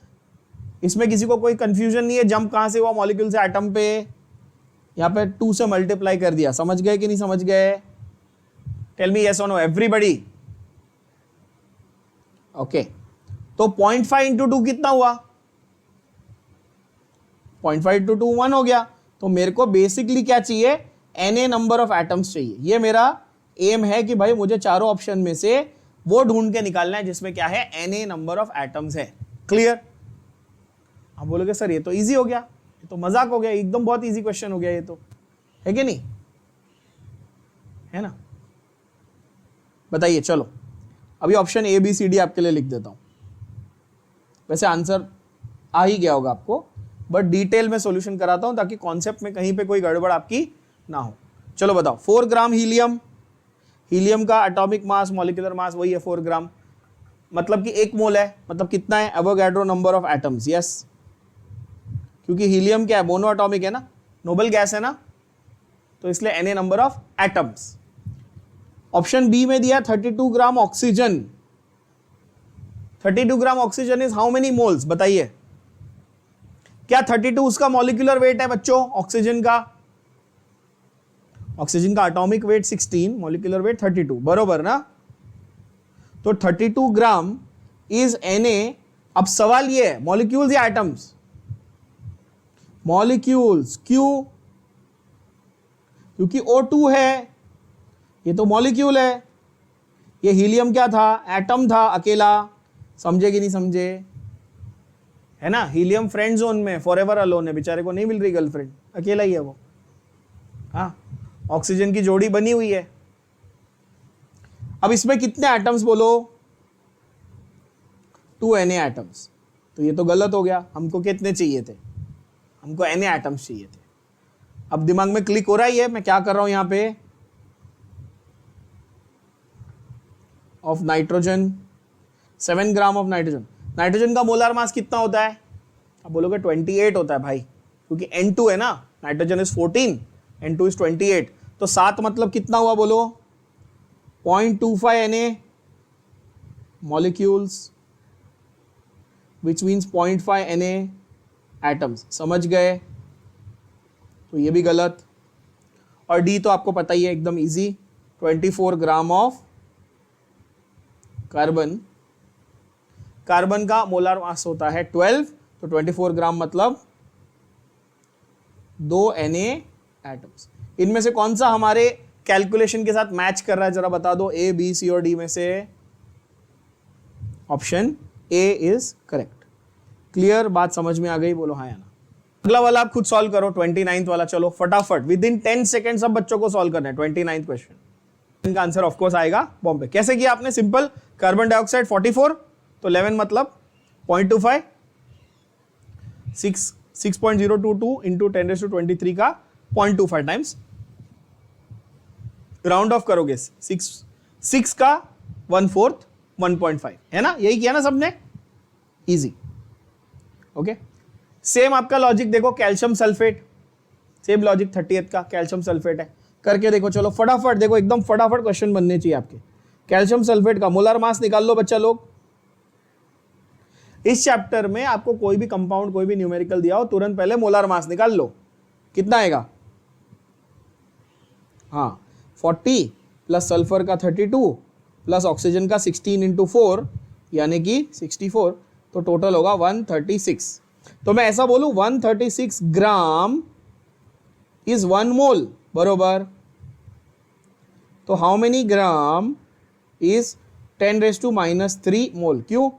इसमें किसी को कोई कंफ्यूजन नहीं है? जंप कहां से हुआ मॉलिक्यूल से एटम पे? यहां पे 2 से मल्टीप्लाई कर दिया। समझ गए कि नहीं समझ गए? टेल मी यस और नो एवरीबॉडी। ओके, तो 0.5 इंटू 2 कितना हुआ? 0.5 इंटू 2 1 हो गया। तो मेरे को बेसिकली क्या चाहिए? Na नंबर ऑफ एटम्स चाहिए। ये मेरा एम है कि भाई मुझे चारों ऑप्शन में से वो ढूंढ के निकालना है जिसमें क्या है? Na नंबर ऑफ एटम्स है। क्लियर? आप बोलोगे सर ये तो इजी हो गया, ये तो मजाक हो गया, एकदम बहुत इजी क्वेश्चन हो गया, ये तो है कि नहीं? है ना। बताइए, चलो अभी option A B C D आपके लिए लिख देता हूं। वैसे आंसर आ ही गया होगा आपको, बट डिटेल में सॉल्यूशन कराता हूं ताकि कॉन्सेप्ट में कहीं पे कोई गड़बड़ आपकी ना हो। चलो बताओ 4 ग्राम हीलियम, हीलियम का एटॉमिक मास मॉलिक्यूलर मास वही है 4 ग्राम, मतलब कि 1 मोल है, मतलब कितना है? Avogadro number of atoms, yes. क्योंकि हीलियम क्या है? मोनो एटॉमिक है ना, नोबल गैस है ना, तो इसलिए Na number of atoms. Option B में दिया 32 gram oxygen. 32 gram oxygen is how many moles? बताइए। क्या 32 उसका मॉलिक्यूलर वेट है बच्चों? ऑक्सीजन का एटॉमिक वेट 16, मॉलिक्यूलर वेट 32, बरोबर ना। तो 32 ग्राम इज Na। अब सवाल ये है मॉलिक्यूल्स या एटम्स? मॉलिक्यूल्स। क्यों? क्योंकि O2 है, ये तो मॉलिक्यूल है। ये हीलियम क्या था? एटम था अकेला। समझे कि नहीं समझे? है ना, हीलियम फ्रेंड जोन में फॉरएवर अलोन है, बेचारे को नहीं मिल रही गर्लफ्रेंड, अकेला ही है वो। हाँ, ऑक्सीजन की जोड़ी बनी हुई है। अब इसमें कितने एटम्स बोलो? 2 Na एटम्स। तो ये तो गलत हो गया, हमको कितने चाहिए थे? हमको Na एटम्स चाहिए थे। अब दिमाग में क्लिक हो रहा है ये मैं क्या कर रहा हूं यहां पे? Of nitrogen, 7 gram of nitrogen. Nitrogen का मोलार मास कितना होता है? आप बोलोगे 28 होता है भाई, क्योंकि N2 है ना, नाइट्रोजन इज 14, N2 इज 28। तो 7 मतलब कितना हुआ बोलो? 0.25 Na। molecules which means 0.5 Na atoms, समझ गए? तो ये भी गलत। और डी तो आपको पता ही है, एकदम easy, 24 gram of carbon. Carbon का मोलर मास होता है 12, तो 24 ग्राम मतलब 2 Na एटम्स। इनमें से कौन सा हमारे कैलकुलेशन के साथ मैच कर रहा है जरा बता दो, ए बी सी और डी में से? Option A is correct. Clear, बात समझ में आ गई? बोलो हाँ या ना। अगला वाला आप खुद सॉल्व करो, 29th वाला। चलो फटाफट, विद इन 10 सेकेंड सब बच्चों को सॉल्व करना है 29th क्वेश्चन। इनका आंसर ऑफ कोर्स आएगा बॉम्बे। कैसे किया आपने? सिंपल, कार्बन डाइऑक्साइड 44, तो 11 मतलब 0.25, 6.022 इंटू 10⁻23 का 0.25 टाइम्स, राउंड ऑफ करोगे 6 का 1/4 1.5, है ना? यही किया ना सबने, इजी। ओके, सेम आपका लॉजिक देखो, calcium sulphate, same logic 30th का कैल्शियम सल्फेट है, करके देखो। चलो फटाफट देखो, एकदम फटाफट क्वेश्चन बनने चाहिए आपके। कैल्शियम सल्फेट का मोलर मास निकाल लो बच्चा लोग। इस चैप्टर में आपको कोई भी कंपाउंड, कोई भी न्यूमेरिकल दिया हो, तुरंत पहले मोलर मास निकाल लो। कितना आएगा? हाँ, 40 प्लस सल्फर का 32 प्लस ऑक्सीजन का 16 इंटू 4 यानी कि 64, तो टोटल होगा 136। तो मैं ऐसा बोलूं 136 ग्राम इज 1 मोल, बरोबर। तो हाउ मेनी ग्राम इज 10⁻³ मोल? क्यों?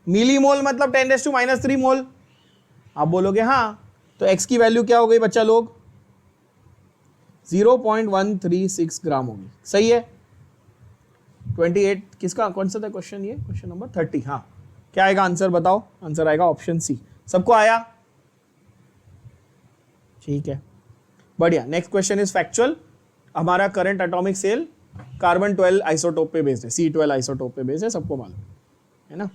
मिली मोल मतलब 10⁻³ मोल। आप बोलोगे हाँ, तो x की वैल्यू क्या हो गई बच्चा लोग? 0.136 ग्राम होगी। सही है। 28 किसका, कौन सा था क्वेश्चन? ये क्वेश्चन नंबर 30। हाँ, क्या आएगा आंसर बताओ? आंसर आएगा ऑप्शन सी। सबको आया? ठीक है, बढ़िया। Next question is factual. हमारा current atomic scale carbon 12 isotope पे बेस्ड है, C12 आइसोटोप पे बेस्ड है, सबको मालूम है ना।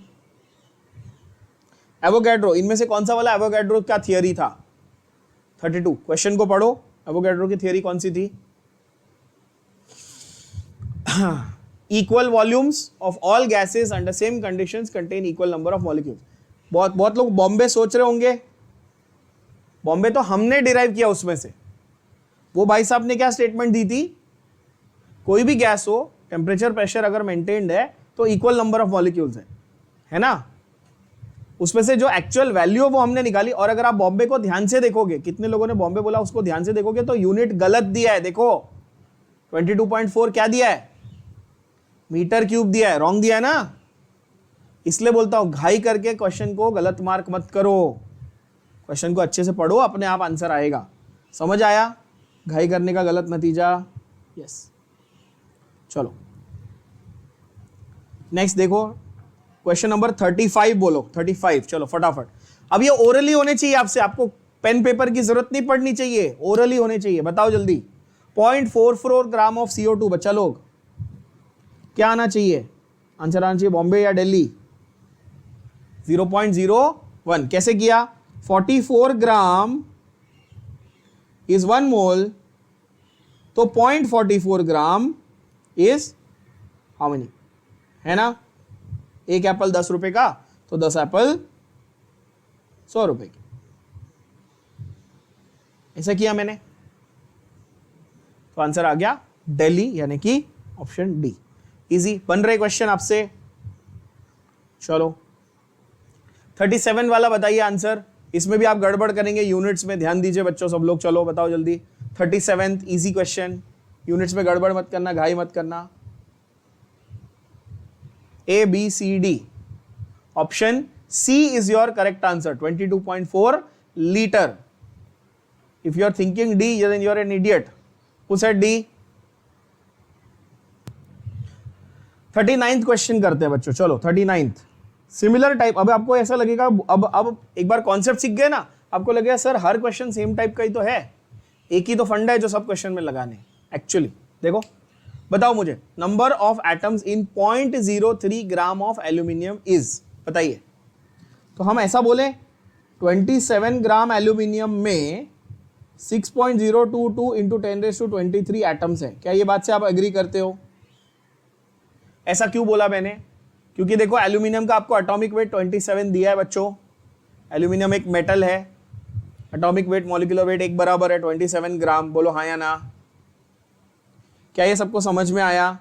एवोगैड्रो, इनमें से कौन सा वाला एवोगैड्रो का थियरी था? 32। क्वेश्चन को पढ़ो, एवोगैड्रो की थियरी कौन सी थी? Equal volumes of all gases under same conditions contain equal number of molecules. बहुत लोग बॉम्बे सोच रहे होंगे, बॉम्बे तो हमने डिराइव किया उसमें से। वो भाई साहब ने क्या स्टेटमेंट दी थी? कोई भी गैस हो, टेम्परेचर प्रेशर अगर मेंटेन्ड है तो इक्वल नंबर ऑफ मॉलिक्यूल्स है ना। उसमें से जो एक्चुअल वैल्यू वो हमने निकाली। और अगर आप बॉम्बे को ध्यान से देखोगे, कितने लोगों ने बॉम्बे बोला, उसको ध्यान से देखोगे तो यूनिट गलत दिया है। देखो 22.4 क्या दिया है? मीटर क्यूब दिया है, रॉन्ग दिया है ना। इसलिए बोलता हूं घाई करके क्वेश्चन को गलत मार्क मत करो, क्वेश्चन को अच्छे से पढ़ो, अपने आप आंसर आएगा। समझ आया? घाई करने का गलत नतीजा। यस, चलो नेक्स्ट देखो, क्वेश्चन नंबर 35 बोलो। 35, चलो फटाफट। अब ये ओरली होने चाहिए आपसे, आपको पेन पेपर की जरूरत नहीं पड़नी चाहिए, ओरली होने चाहिए। बताओ जल्दी। 0.44 ग्राम ऑफ CO2 बच्चा लोग, क्या आना चाहिए? आंसर आना चाहिए बॉम्बे या दिल्ली? 0.01। कैसे किया? 44 ग्राम इज 1 मोल, तो 0.44 ग्राम इज हाउ मेनी, है ना। एक एप्पल 10 रुपए का, तो 10 एप्पल 100 रुपए की। ऐसा किया मैंने, तो आंसर आ गया दिल्ली, यानी कि ऑप्शन डी। इजी बन रहे क्वेश्चन आपसे। चलो 37 वाला बताइए आंसर। इसमें भी आप गड़बड़ करेंगे यूनिट्स में, ध्यान दीजिए बच्चों सब लोग। चलो बताओ जल्दी। 37th इजी क्वेश्चन, यूनिट्स में गड़बड़ मत करना, घाई मत करना। A, B, C, D. Option C is your correct answer. 22.4 liter. If you are thinking D, then you are an idiot. Who said D? 39th question करते हैं बच्चों। चलो 39th सिमिलर टाइप। अब आपको ऐसा लगेगा, अब एक बार कॉन्सेप्ट सीख गए ना, आपको लगेगा सर हर क्वेश्चन सेम टाइप का ही तो है, एक ही तो फंडा है जो सब क्वेश्चन में लगाने। एक्चुअली देखो, बताओ मुझे, number of atoms in 0.03 gram of aluminium is, बताइए। तो हम ऐसा बोले 27 ग्राम एल्यूमिनियम में 6.022 इंटू 10⁻23 एटम्स है। क्या ये बात से आप एग्री करते हो? ऐसा क्यों बोला मैंने? क्योंकि देखो एल्यूमिनियम का आपको एटॉमिक वेट 27 दिया है बच्चों, एल्यूमिनियम एक मेटल है, एटॉमिक वेट मॉलिक्यूलर वेट एक बराबर है 27 ग्राम, बोलो हाँ या ना। क्या ये सबको समझ में आया?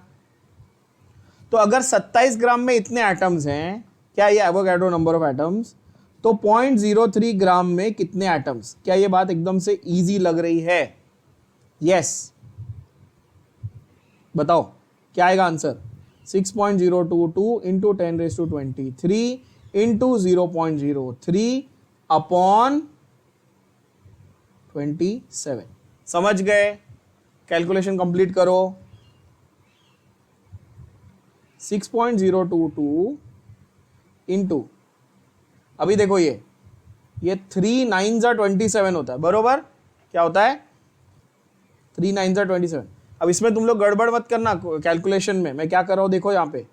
तो अगर 27 ग्राम में इतने एटम्स हैं, क्या ये एवोगैड्रो नंबर ऑफ एटम्स, तो 0.03 ग्राम में कितने एटम्स? क्या ये बात एकदम से इजी लग रही है? यस, बताओ क्या आएगा आंसर? 6.022 into 10⁻23 into 0.03 upon 27। समझ गए? कैलकुलेशन कंप्लीट करो। 6.022 इंटू, अभी देखो ये 3 9 27 होता है, बरोबर? क्या होता है? 3 9 27। अब इसमें तुम लोग गड़बड़ मत करना कैलकुलेशन में, मैं क्या कर रहा हूं देखो यहाँ पे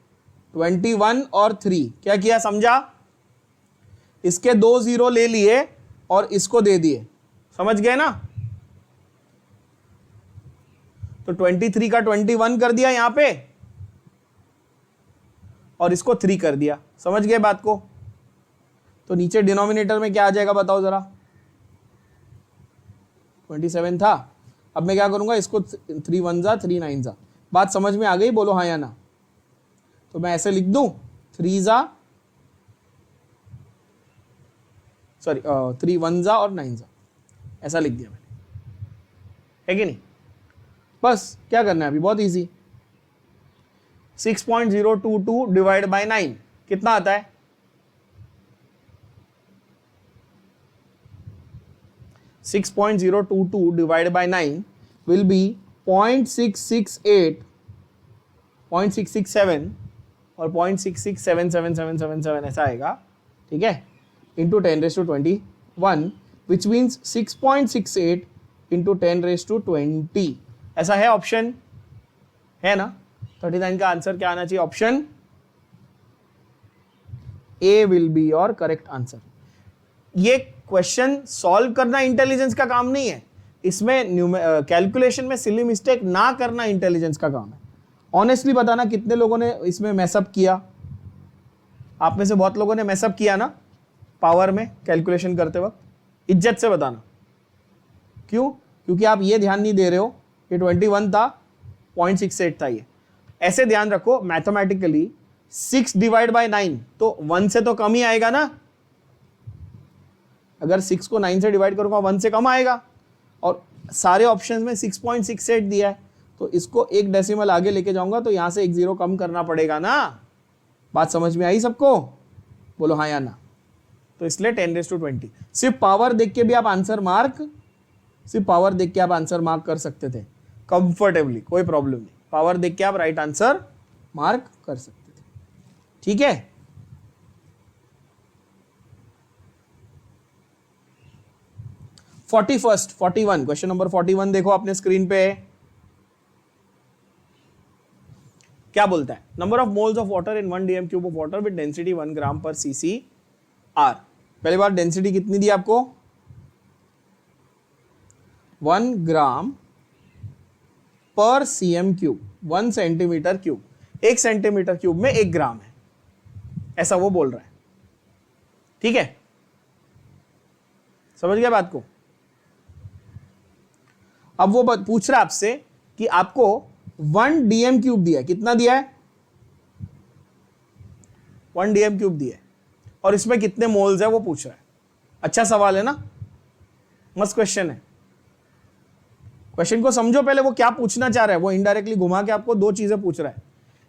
21 और 3 क्या किया समझा? इसके 2 0 ले लिए और इसको दे दिए, समझ गए ना? तो 23 का 21 कर दिया यहां पे और इसको 3 कर दिया, समझ गए बात को? तो नीचे डिनोमिनेटर में क्या आ जाएगा बताओ जरा? 27 था, अब मैं क्या करूंगा, इसको 3 1 जा 3 9 जा। बात समझ में आ गई? बोलो हाँ या ना। तो मैं ऐसे लिख दूं 3 जा, सॉरी 3 1 जा और 9 जा, ऐसा लिख दिया मैंने, है कि नहीं? बस क्या करना है अभी, बहुत इजी। 6.022 डिवाइड बाय 9 कितना आता है? 6.022 divided by 9 will be 0.668, 0.667 और 0.66777777 ऐसा आएगा, ठीक है, इंटू 10⁻21 विच मीन्स 6.68 इंटू 10⁻20 ऐसा है ऑप्शन, है ना? 39 का आंसर क्या आना चाहिए? Option A will be your correct answer. ये क्वेश्चन सॉल्व करना इंटेलिजेंस का काम नहीं है, इसमें कैलकुलेशन में सिली मिस्टेक ना करना इंटेलिजेंस का काम है। ऑनेस्टली बताना कितने लोगों ने इसमें मैसअप किया? आप में से बहुत लोगों ने मैसअप किया ना पावर में कैलकुलेशन करते वक्त? इज्जत से बताना। क्यों? क्योंकि आप ये ध्यान नहीं दे रहे हो कि 21 था, 0.68 था। ये ऐसे ध्यान रखो मैथमेटिकली 6 डिवाइड बाय 9 तो 1 से तो कम ही आएगा ना। अगर 6 को 9 से डिवाइड करूंगा 1 से कम आएगा, और सारे ऑप्शंस में 6.68 दिया है, तो इसको एक डेसिमल आगे लेके जाऊंगा तो यहां से एक जीरो कम करना पड़ेगा ना। बात समझ में आई सबको? बोलो हाँ या ना। तो इसलिए 10⁻20। सिर्फ पावर देख के भी आप आंसर मार्क, सिर्फ पावर देख के आप आंसर मार्क कर सकते थे कंफर्टेबली, कोई प्रॉब्लम नहीं। पावर देख के आप राइट आंसर मार्क कर सकते थे, ठीक है? फर्स्ट 41 क्वेश्चन नंबर 41 देखो अपने स्क्रीन पे क्या बोलता है? Number of moles of water in 1 dm cube of water with density 1 ग्राम पर cc आर। पहली बार डेंसिटी कितनी दी आपको? 1 ग्राम पर cm cube, 1 centimetre cube, 1 centimetre cube में 1 ग्राम है, ऐसा वो बोल रहा है, ठीक है? समझ गया बात को? अब वो पूछ रहा है आपसे कि आपको 1 dm क्यूब दिया है, कितना दिया है? 1 dm क्यूब दिया है, और इसमें कितने मोल्स है वो पूछ रहा है। अच्छा सवाल है ना, मस्त क्वेश्चन है। क्वेश्चन को समझो पहले, वो क्या पूछना चाह रहा है। वो इनडायरेक्टली घुमा के आपको दो चीजें पूछ रहा है।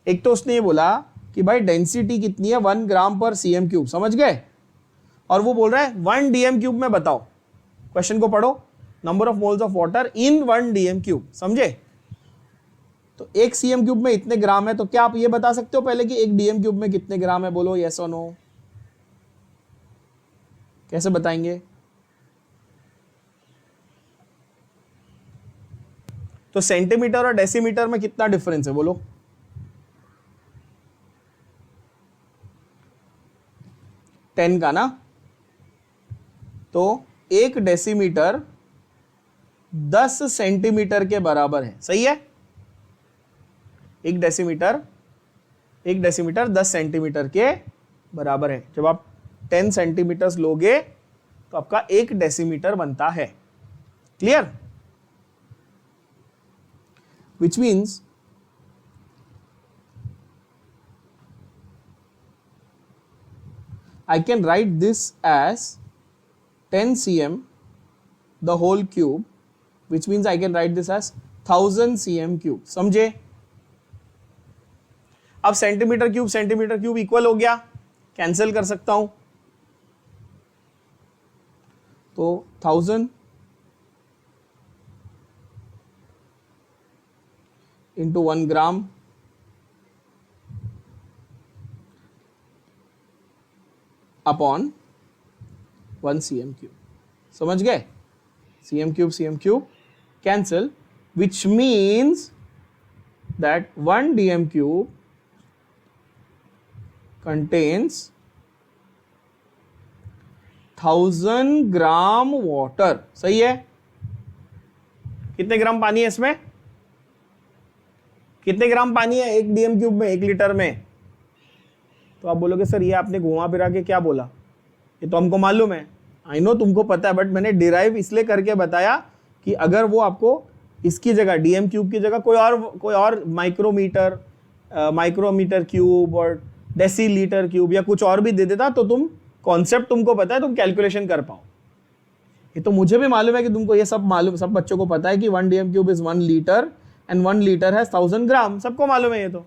एक तो उसने ये बोला कि भाई डेंसिटी कितनी है 1 ग्राम पर cm क्यूब, समझ गए? और वो बोल रहा है 1 dm क्यूब में बताओ। क्वेश्चन को पढ़ो, number of moles of water in 1 dm cube, समझे? तो 1 cm क्यूब में इतने ग्राम है, तो क्या आप ये बता सकते हो पहले कि 1 dm क्यूब में कितने ग्राम है? बोलो यस और नो। कैसे बताएंगे? तो सेंटीमीटर और डेसीमीटर में कितना डिफरेंस है? बोलो। टेन का ना? तो 1 डेसीमीटर 10 सेंटीमीटर के बराबर है, सही है? 1 डेसीमीटर 1 डेसीमीटर 10 सेंटीमीटर के बराबर है। जब आप 10 सेंटीमीटर लोगे तो आपका 1 डेसीमीटर बनता है। Clear? Which means I can write this as 10 cm the whole cube, which means I can write this as 1000 cm cube. समझे? अब सेंटीमीटर क्यूब इक्वल हो गया, कैंसिल कर सकता हूं, तो 1000 इंटू 1 ग्राम अपॉन 1 cm क्यूब। समझ गए? cm cube cancel, which means that 1 dm cube contains 1000 gram water. सही है? कितने ग्राम पानी है इसमें? कितने ग्राम पानी है 1 dm क्यूब में, 1 लीटर में? तो आप बोलोगे सर ये आपने घुमा फिरा के क्या बोला, ये तो हमको मालूम है। आई नो तुमको पता है, बट मैंने डिराइव इसलिए करके बताया कि अगर वो आपको इसकी जगह डीएम क्यूब की जगह कोई और माइक्रोमीटर क्यूब और डेसीलीटर क्यूब या कुछ और भी दे देता तो तुम कॉन्सेप्ट तुमको पता है, तुम कैलकुलेशन कर पाओ। ये तो मुझे भी मालूम है कि तुमको ये सब मालूम, सब बच्चों को पता है कि 1 dm cube is 1 litre and 1 litre है 1000 ग्राम। सबको मालूम है, ये तो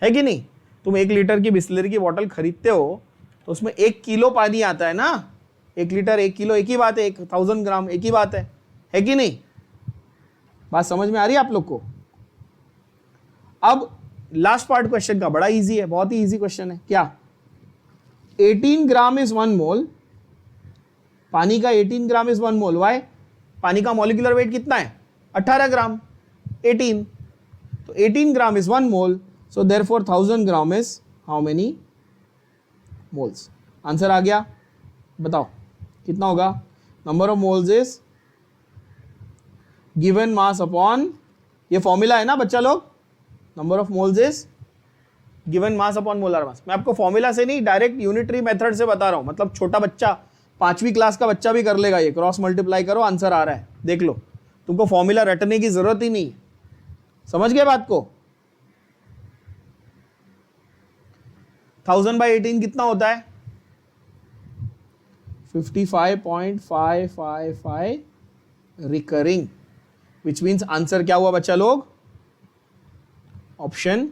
है कि नहीं? तुम 1 लीटर की बिस्लरी की बोतल खरीदते हो तो उसमें 1 किलो पानी आता है ना। 1 लीटर 1 किलो एक ही बात है, 1000 ग्राम एक ही बात है कि नहीं? बात समझ में आ रही है आप लोग को? अब लास्ट पार्ट क्वेश्चन का बड़ा इजी है, बहुत ही इजी क्वेश्चन है। क्या? 18 ग्राम इज 1 मोल, पानी का 18 ग्राम इज 1 मोल। वाई? पानी का मॉलिक्यूलर वेट कितना है? 18 ग्राम। 18, तो 18 gram is 1 mole, so therefore 1000 gram is how many moles? Answer आ गया? बताओ कितना होगा? Number of moles is given mass upon, ये फॉर्मूला है ना बच्चा लोग, number of moles is given mass upon molar mass. मैं आपको फॉर्मूला से नहीं, डायरेक्ट यूनिटरी मेथड से बता रहा हूं। मतलब छोटा बच्चा, 5वीं क्लास का बच्चा भी कर लेगा ये। क्रॉस मल्टीप्लाई करो, आंसर आ रहा है, देख लो। तुमको फॉर्मूला रटने की जरूरत ही नहीं। समझ गए बात को? 1000/18 कितना होता है? 55.555 रिकरिंग, विच मीन्स आंसर क्या हुआ बच्चा लोग? Option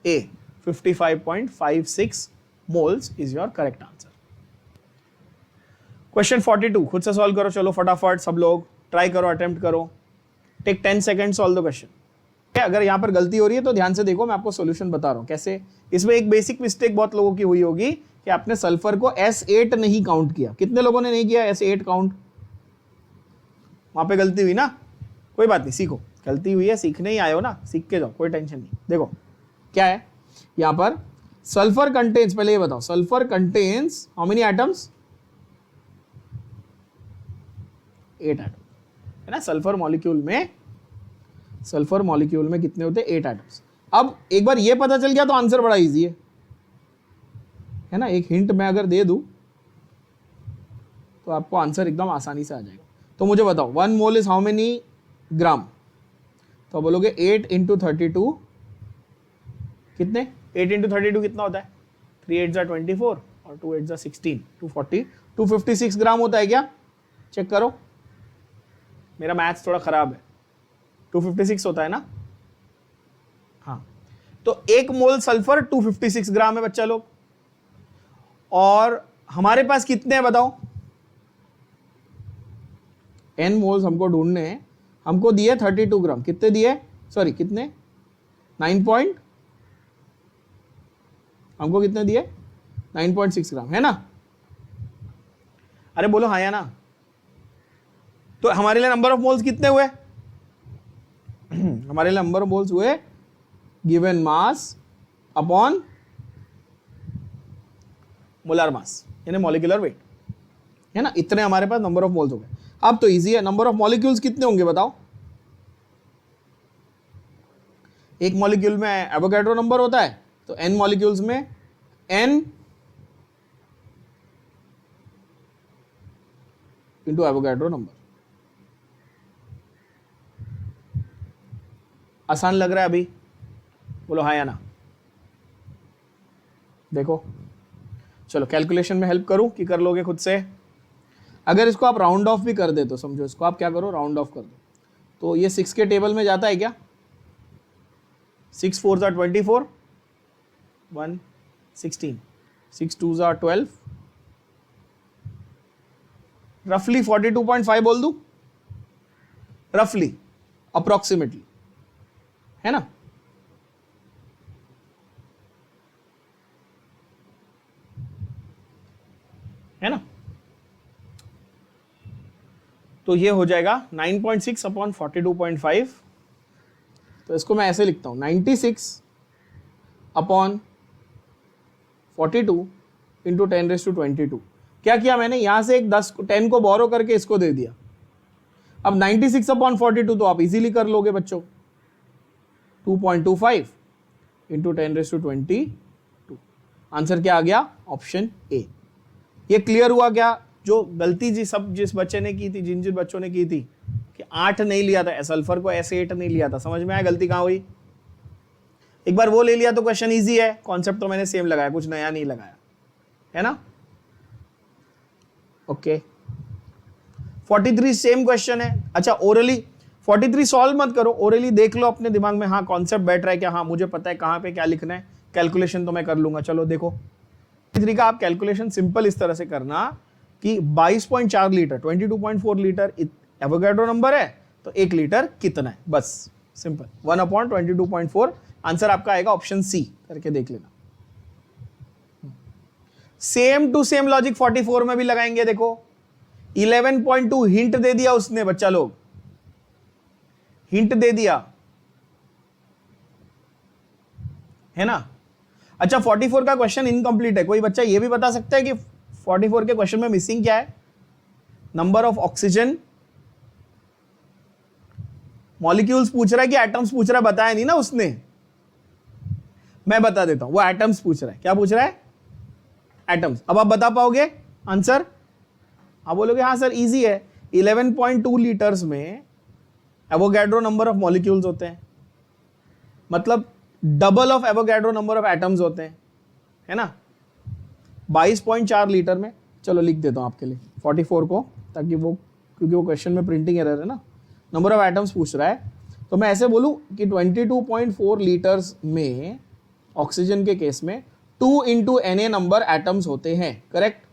A, 55.56 moles is your correct answer. Question 42 खुद से सॉल्व करो। चलो फटाफट सब लोग ट्राई करो, अटेम्प्ट करो। Take 10 second solve the question. अगर यहां पर गलती हो रही है तो ध्यान से देखो, मैं आपको सॉल्यूशन बता रहा हूं कैसे। इसमें एक बेसिक मिस्टेक बहुत लोगों की हुई होगी कि आपने सल्फर को S8 नहीं काउंट किया। कितने लोगों ने नहीं किया S8 काउंट? वहां पे गलती हुई ना, कोई बात नहीं, सीखो। गलती हुई है, सीखने ही आए हो ना, सीख के जाओ, कोई टेंशन नहीं। देखो क्या है यहां पर, सल्फर कंटेन्स, पहले ये बताओ, sulphur contains how many atoms? 8 atom है ना। सल्फर मॉलिक्यूल में कितने होते हैं? 8 एटम्स। अब एक बार ये पता चल गया तो आंसर बड़ा इजी है ना। एक हिंट मैं अगर दे दूं तो आपको आंसर एकदम आसानी से आ जाएगा। तो मुझे बताओ 1 मोल इज हाउ मेनी ग्राम? तो बोलोगे 8 इंटू 32 कितने? 8 इंटू 32 कितना होता है? 3 8 24 और 2 8 16, 240, 256 ग्राम होता है क्या? चेक करो, मेरा मैथ्स थोड़ा खराब है। 256 होता है ना? हाँ, तो 1 मोल सल्फर 256 ग्राम है बच्चा लोग। और हमारे पास कितने हैं बताओ? n मोल्स हमको ढूंढने हैं। हमको दिए 32 ग्राम। कितने दिए? सॉरी कितने? 9 हमको कितने दिए? 9.6 ग्राम है ना। अरे बोलो हाँ या ना। तो हमारे लिए नंबर ऑफ मोल्स कितने हुए? हमारे लिए नंबर ऑफ मोल्स हुए गिवन मास अपॉन मोलर मास, यानी मॉलिक्यूलर वेट, है ना। इतने हमारे पास नंबर ऑफ मोल्स हो गए। अब तो इजी है, नंबर ऑफ मॉलिक्यूल्स कितने होंगे बताओ? एक मॉलिक्यूल में एवोगैड्रो नंबर होता है, तो n मॉलिक्यूल्स में n इंटू एवोगैड्रो नंबर। आसान लग रहा है अभी? बोलो हाँ या ना। देखो चलो कैलकुलेशन में हेल्प करूं कि कर लोगे खुद से? अगर इसको आप राउंड ऑफ भी कर दे तो समझो, इसको आप क्या करो, राउंड ऑफ कर दो, तो ये 6 के टेबल में जाता है क्या? 6 4 24, 1 16, 6 2 12, रफली 42.5 बोल दूं, रफली अप्रोक्सीमेटली, है ना? है ना? तो ये हो जाएगा 9.6 अपॉन 42.5। तो इसको मैं ऐसे लिखता हूं, 96 अपॉन 42 इंटू 10⁻²2। क्या किया मैंने, यहां से एक 10 को बोरो करके इसको दे दिया। अब 96 अपॉन 42 तो आप इजीली कर लोगे बच्चों, 2.25 इंटू 10⁻²2। आंसर क्या आ गया? Option A. ये क्लियर हुआ क्या? जो गलती जिस बच्चे ने की थी, जिन बच्चों ने की थी कि 8 नहीं लिया था, सल्फर को S8 नहीं लिया था, समझ में आया गलती कहां हुई? एक बार वो ले लिया तो क्वेश्चन इजी है, कॉन्सेप्ट तो मैंने सेम लगाया, कुछ नया नहीं लगाया, है ना? ओके 43 सेम क्वेश्चन है। अच्छा ओरली 43 सॉल्व मत करो, ओरली देख लो अपने दिमाग में, हाँ कॉन्सेप्ट बैठ रहा है क्या, हाँ मुझे पता है कहां पे क्या लिखना है, कैलकुलेशन तो मैं कर लूंगा। चलो देखो 43 का आप कैलकुलेशन सिंपल इस तरह से करना कि 22.4 लीटर 22.4 लीटर एवोगैड्रो नंबर है, तो 1 लीटर कितना है, बस सिंपल 1/22.4। आंसर आपका आएगा ऑप्शन सी, करके देख लेना। सेम टू सेम लॉजिक 44 में भी लगाएंगे। देखो 11.2 हिंट दे दिया उसने, बच्चा लोग हिंट दे दिया, है ना? अच्छा 44 का क्वेश्चन इनकम्प्लीट है, कोई बच्चा ये भी बता सकता है कि 44 के क्वेश्चन में मिसिंग क्या है? नंबर ऑफ ऑक्सीजन, मॉलिक्यूल्स पूछ रहा है कि एटम्स पूछ रहा है? बताया नहीं ना उसने, मैं बता देता हूं, वो एटम्स पूछ रहा है। क्या पूछ रहा है? एटम्स। अब आप बता पाओगे आंसर? आप बोलोगे हाँ सर इजी है, 11.2 लीटर्स में एवोगैड्रो नंबर ऑफ मॉलिक्यूल्स होते हैं, मतलब double of Avogadro number of atoms होते हैं, है ना? 22.4 लीटर में, चलो लिख देता हूं आपके लिए 44 को, ताकि वो, क्योंकि वो क्वेश्चन में प्रिंटिंग एरर है ना, नंबर ऑफ एटम्स पूछ रहा है, तो मैं ऐसे बोलूं कि 22.4 लीटर्स में ऑक्सीजन के केस में 2 इंटू Na नंबर एटम्स होते हैं। करेक्ट?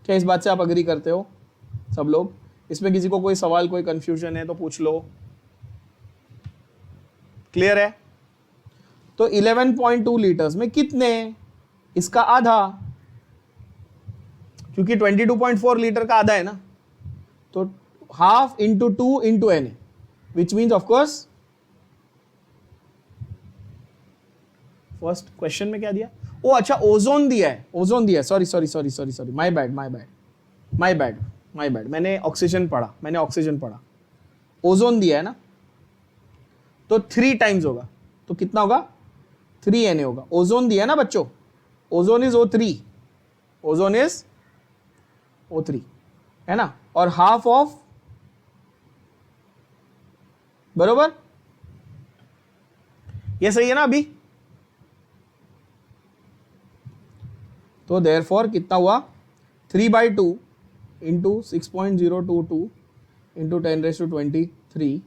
क्या इस बात से आप अग्री करते हो सब लोग? इसमें किसी को कोई सवाल, कोई कंफ्यूजन है तो पूछ लो। क्लियर है? तो 11.2 लीटर्स में कितने? इसका आधा, क्योंकि 22.4 लीटर का आधा है ना, तो half into 2 into Na, which means of course first question में क्या दिया? ओ अच्छा ओजोन दिया है, ओजोन दिया है, सॉरी माय बैड, मैंने ऑक्सीजन पढ़ा, ओजोन दिया है ना, तो 3 टाइम्स होगा, तो कितना होगा? 3 Na होगा। ओजोन दिया है ना बच्चों, ओजोन इज O3, है ना? और हाफ ऑफ, बरोबर, ये सही है ना अभी? तो देयरफॉर कितना हुआ? 3/2 into 6.022 into 10⁻23,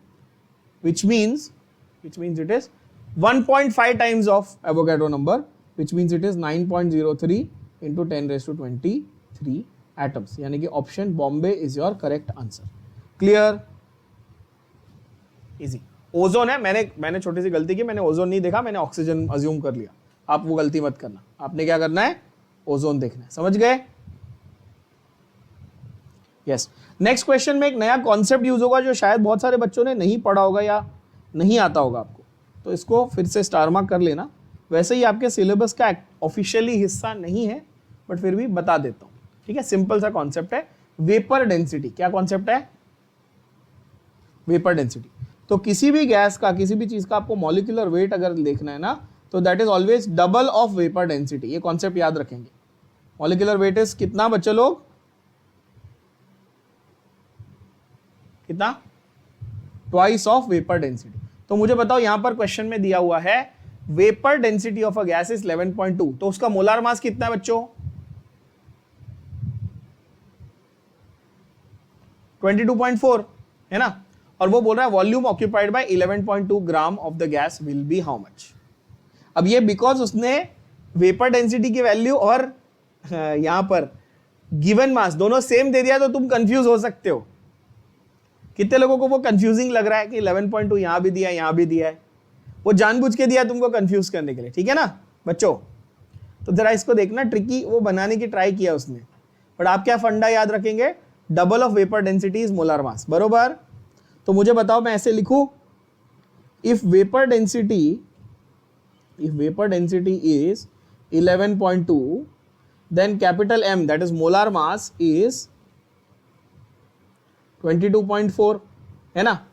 which means it is 1.5 times of Avogadro number, which means it is 9.03 into 10⁻23 atoms. यानी कि option Bombay is your correct answer. Clear? Easy. Ozone है, मैंने छोटी सी गलती की, मैंने ओजोन नहीं देखा, मैंने ऑक्सीजन अज्यूम कर लिया। आप वो गलती मत करना, आपने क्या करना है? ओजोन देखना है। समझ गए? यस। नेक्स्ट क्वेश्चन में एक नया कॉन्सेप्ट यूज होगा जो शायद बहुत सारे बच्चों ने नहीं पढ़ा होगा या नहीं आता होगा आपको, तो इसको फिर से स्टार मार्क कर लेना। वैसे ही आपके सिलेबस का ऑफिशियली हिस्सा नहीं है, बट फिर भी बता देता हूं, ठीक है? सिंपल सा कॉन्सेप्ट है, वेपर डेंसिटी। क्या कॉन्सेप्ट है? Vapour density. तो किसी भी गैस का, किसी भी चीज का आपको मॉलिक्यूलर वेट अगर देखना है ना, तो that is always double of vapour density. ये कॉन्सेप्ट याद रखेंगे। मॉलिक्यूलर वेट इज कितना बच्चे लोग, कितना, ट्वाइस ऑफ वेपर डेंसिटी। तो मुझे बताओ यहां पर क्वेश्चन में दिया हुआ है vapour density of a gas is 11.2, तो उसका मोलार मास कितना है बच्चों, 22.4 है ना। और वो बोल रहा है volume occupied by 11.2 gram of the gas will be how much. अब ये बिकॉज उसने वेपर डेंसिटी की वैल्यू और यहां पर गिवन मास दोनों सेम दे दिया, तो तुम कंफ्यूज हो सकते हो। कितने लोगों को वो कंफ्यूजिंग लग रहा है कि 11.2 यहां भी दिया है, यहां भी दिया है, वो जानबूझ के दिया तुमको कंफ्यूज करने के लिए, ठीक है ना बच्चों। तो जरा इसको देखना, ट्रिकी वो बनाने की ट्राई किया उसने, बट आप क्या फंडा याद रखेंगे, double of vapour density is molar mass, बरोबर। तो मुझे बताओ मैं ऐसे लिखूं, if vapour density is 11.2, then capital M, that is molar mass, is 22.4 है ना,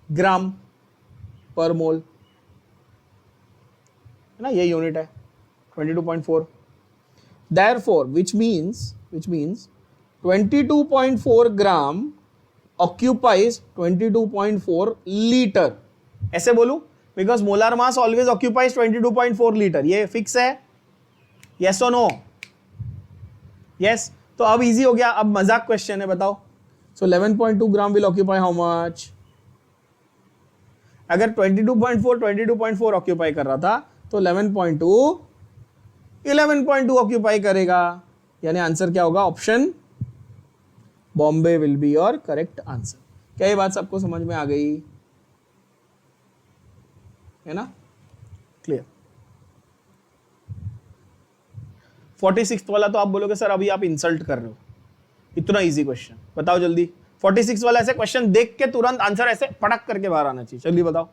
ग्राम पर मोल, है ना, ये यूनिट है 22.4। Therefore, which means 22.4 gram occupies 22.4 litre. ऐसे बोलूं, because molar mass always occupies 22.4 litre, ये फिक्स है, यस और नो, यस। तो अब इजी हो गया, अब मजाक क्वेश्चन है, बताओ। सो 11.2 ग्राम विल ऑक्यूपाई हाउ मच। अगर 22.4 ऑक्यूपाई कर रहा था, तो 11.2 ऑक्यूपाई करेगा, यानी आंसर क्या होगा, option Bombay will be your correct answer. क्या ये बात सबको समझ में आ गई, है ना, क्लियर। 46 वाला तो आप बोलोगे सर अभी आप इंसल्ट कर रहे हो, इतना इजी क्वेश्चन, बताओ जल्दी। 46 वाला ऐसे क्वेश्चन देख के तुरंत आंसर ऐसे पटक करके बाहर आना चाहिए, चलिए बताओ।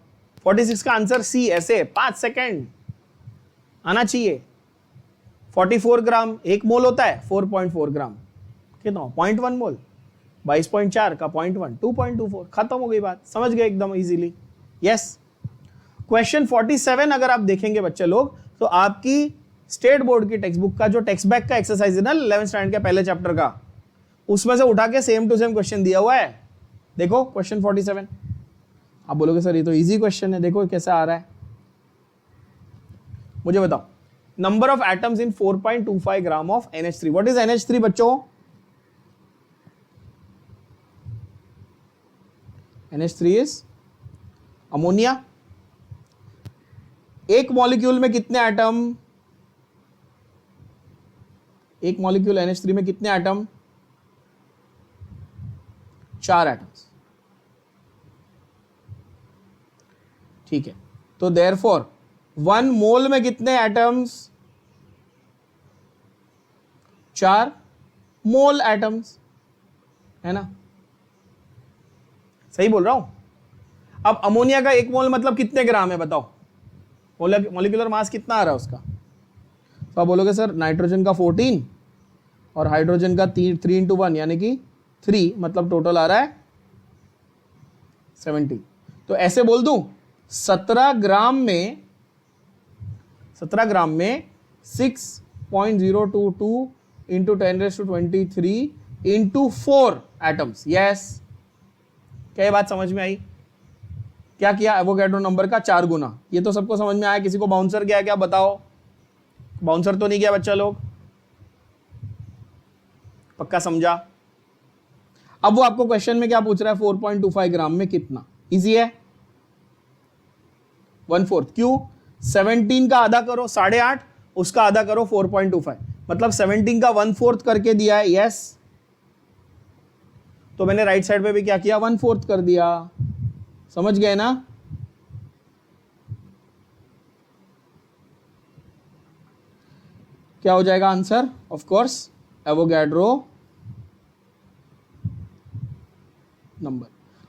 46 का आंसर सी, ऐसे 5 सेकेंड आना चाहिए। 44 ग्राम एक मोल होता है, 4.4 ग्राम कितना, 0.1 मोल, 22.4 का 0.1, 2.24, खत्म हो गई बात, समझ गए एकदम इजीली, यस। क्वेश्चन 47 अगर आप देखेंगे बच्चे लोग, तो आपकी स्टेट बोर्ड की टेक्स्ट बुक का जो टेक्स्ट बैक का एक्सरसाइज है ना 11th स्टैंडर्ड के पहले चैप्टर का, उसमें से उठा के सेम टू सेम क्वेश्चन दिया हुआ है। देखो क्वेश्चन 47, आप बोलोगे सर ये तो इजी क्वेश्चन है, देखो कैसे आ रहा है। मुझे बताओ, number of atoms in 4.25 gram of NH3। What is NH3 बच्चों, NH3 इज अमोनिया। एक मॉलिक्यूल में कितने एटम, एक मॉलिक्यूल NH3 में कितने एटम, 4 एटम्स, ठीक है। तो देयरफॉर 1 मोल में कितने एटम्स, 4 मोल एटम्स, है ना, सही बोल रहा हूं। अब अमोनिया का 1 मोल मतलब कितने ग्राम है बताओ, मॉलिक्यूलर मास कितना आ रहा है उसका। तो आप बोलोगे सर नाइट्रोजन का 14 और हाइड्रोजन का 3 × 1 यानी कि 3, मतलब टोटल आ रहा है 17। तो ऐसे बोल दूं 17 ग्राम में 6.022 इंटू 10⁻23 इंटू 4 एटम्स, यस। क्या ये बात समझ में आई, क्या किया एवोगैड्रो नंबर का 4 गुना। ये तो सबको समझ में आया, किसी को बाउंसर गया क्या बताओ, बाउंसर तो नहीं गया बच्चा लोग, पक्का समझा। अब वो आपको क्वेश्चन में क्या पूछ रहा है, 4.25 ग्राम में कितना, इजी है, 1/4। क्यों, 17 का आधा करो 8.5, उसका आधा करो 4.25, मतलब 17 का 1/4 करके दिया है, यस। तो मैंने राइट साइड पे भी क्या किया, 1/4 कर दिया, समझ गए ना। क्या हो जाएगा answer, of course Avogadro number.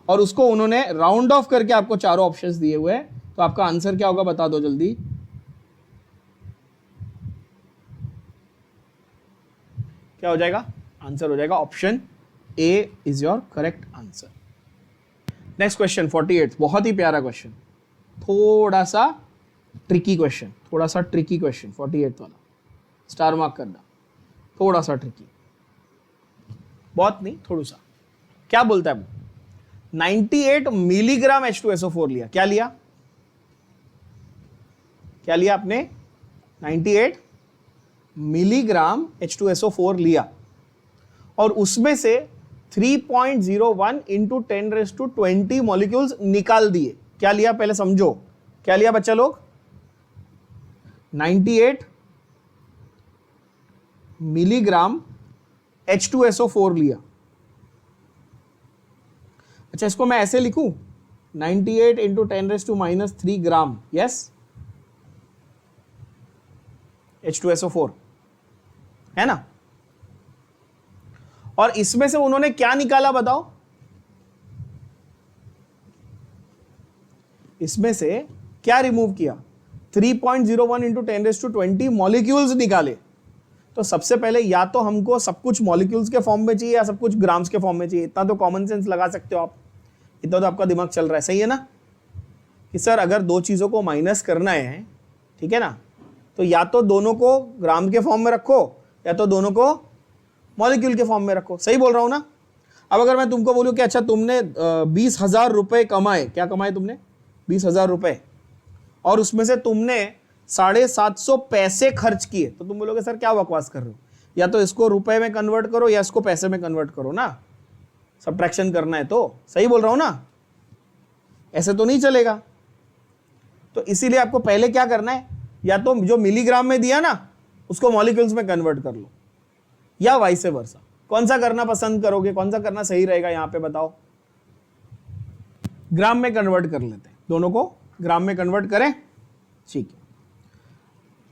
और उसको उन्होंने राउंड ऑफ करके आपको चारों ऑप्शंस दिए हुए हैं, तो आपका आंसर क्या होगा बता दो जल्दी। क्या हो जाएगा, आंसर हो जाएगा option A is your correct answer. Next question 48, बहुत ही प्यारा क्वेश्चन, थोड़ा सा ट्रिकी क्वेश्चन, 48 वाला, स्टार मार्क करना, थोड़ा सा ट्रिकी, बहुत नहीं, थोड़ा सा। क्या बोलता है वो? 98 मिलीग्राम H2SO4 लिया। क्या लिया? क्या लिया आपने? 98 मिलीग्राम H2SO4 लिया और उसमें से 3.01 इंटू 10⁻20 मॉलिक्यूल्स निकाल दिए। क्या लिया पहले समझो, क्या लिया बच्चा लोग? 98 मिलीग्राम H2SO4 लिया। अच्छा, इसको मैं ऐसे लिखूं, 98 इंटू 10⁻³ ग्राम, यस, H2SO4 है ना। और इसमें से उन्होंने क्या निकाला बताओ? इसमें से क्या रिमूव किया? 3.01 इंटू 10⁻20 मॉलिक्यूल्स निकाले। तो सबसे पहले या तो हमको सब कुछ मॉलिक्यूल्स के फॉर्म में चाहिए या सब कुछ ग्राम्स के फॉर्म में चाहिए। इतना तो कॉमन सेंस लगा सकते हो आप, इतना तो आपका दिमाग चल रहा है, सही है ना? कि सर अगर दो चीजों को माइनस करना है, ठीक है ना, तो या तो दोनों को ग्राम के फॉर्म में रखो या तो दोनों को मॉलिक्यूल के फॉर्म में रखो। सही बोल रहा हूं ना? अब अगर मैं तुमको बोलूं कि अच्छा तुमने 20,000 रुपए कमाए, क्या कमाए तुमने? 20,000 रुपए, और उसमें से तुमने 750 पैसे खर्च किए, तो तुम बोलोगे सर क्या बकवास कर रहे हो, या तो इसको रुपए में कन्वर्ट करो या इसको पैसे में कन्वर्ट करो ना, सब्ट्रैक्शन करना है तो। सही बोल रहा हूं ना? ऐसे तो नहीं चलेगा। तो इसीलिए आपको पहले क्या करना है, या तो जो मिलीग्राम में दिया ना उसको मॉलिक्यूल्स में कन्वर्ट कर लो, या वाइस वर्सा। कौन सा करना पसंद करोगे, कौन सा करना सही रहेगा यहां पे बताओ? ग्राम में कन्वर्ट कर लेते हैं, दोनों को ग्राम में कन्वर्ट करें, ठीक है।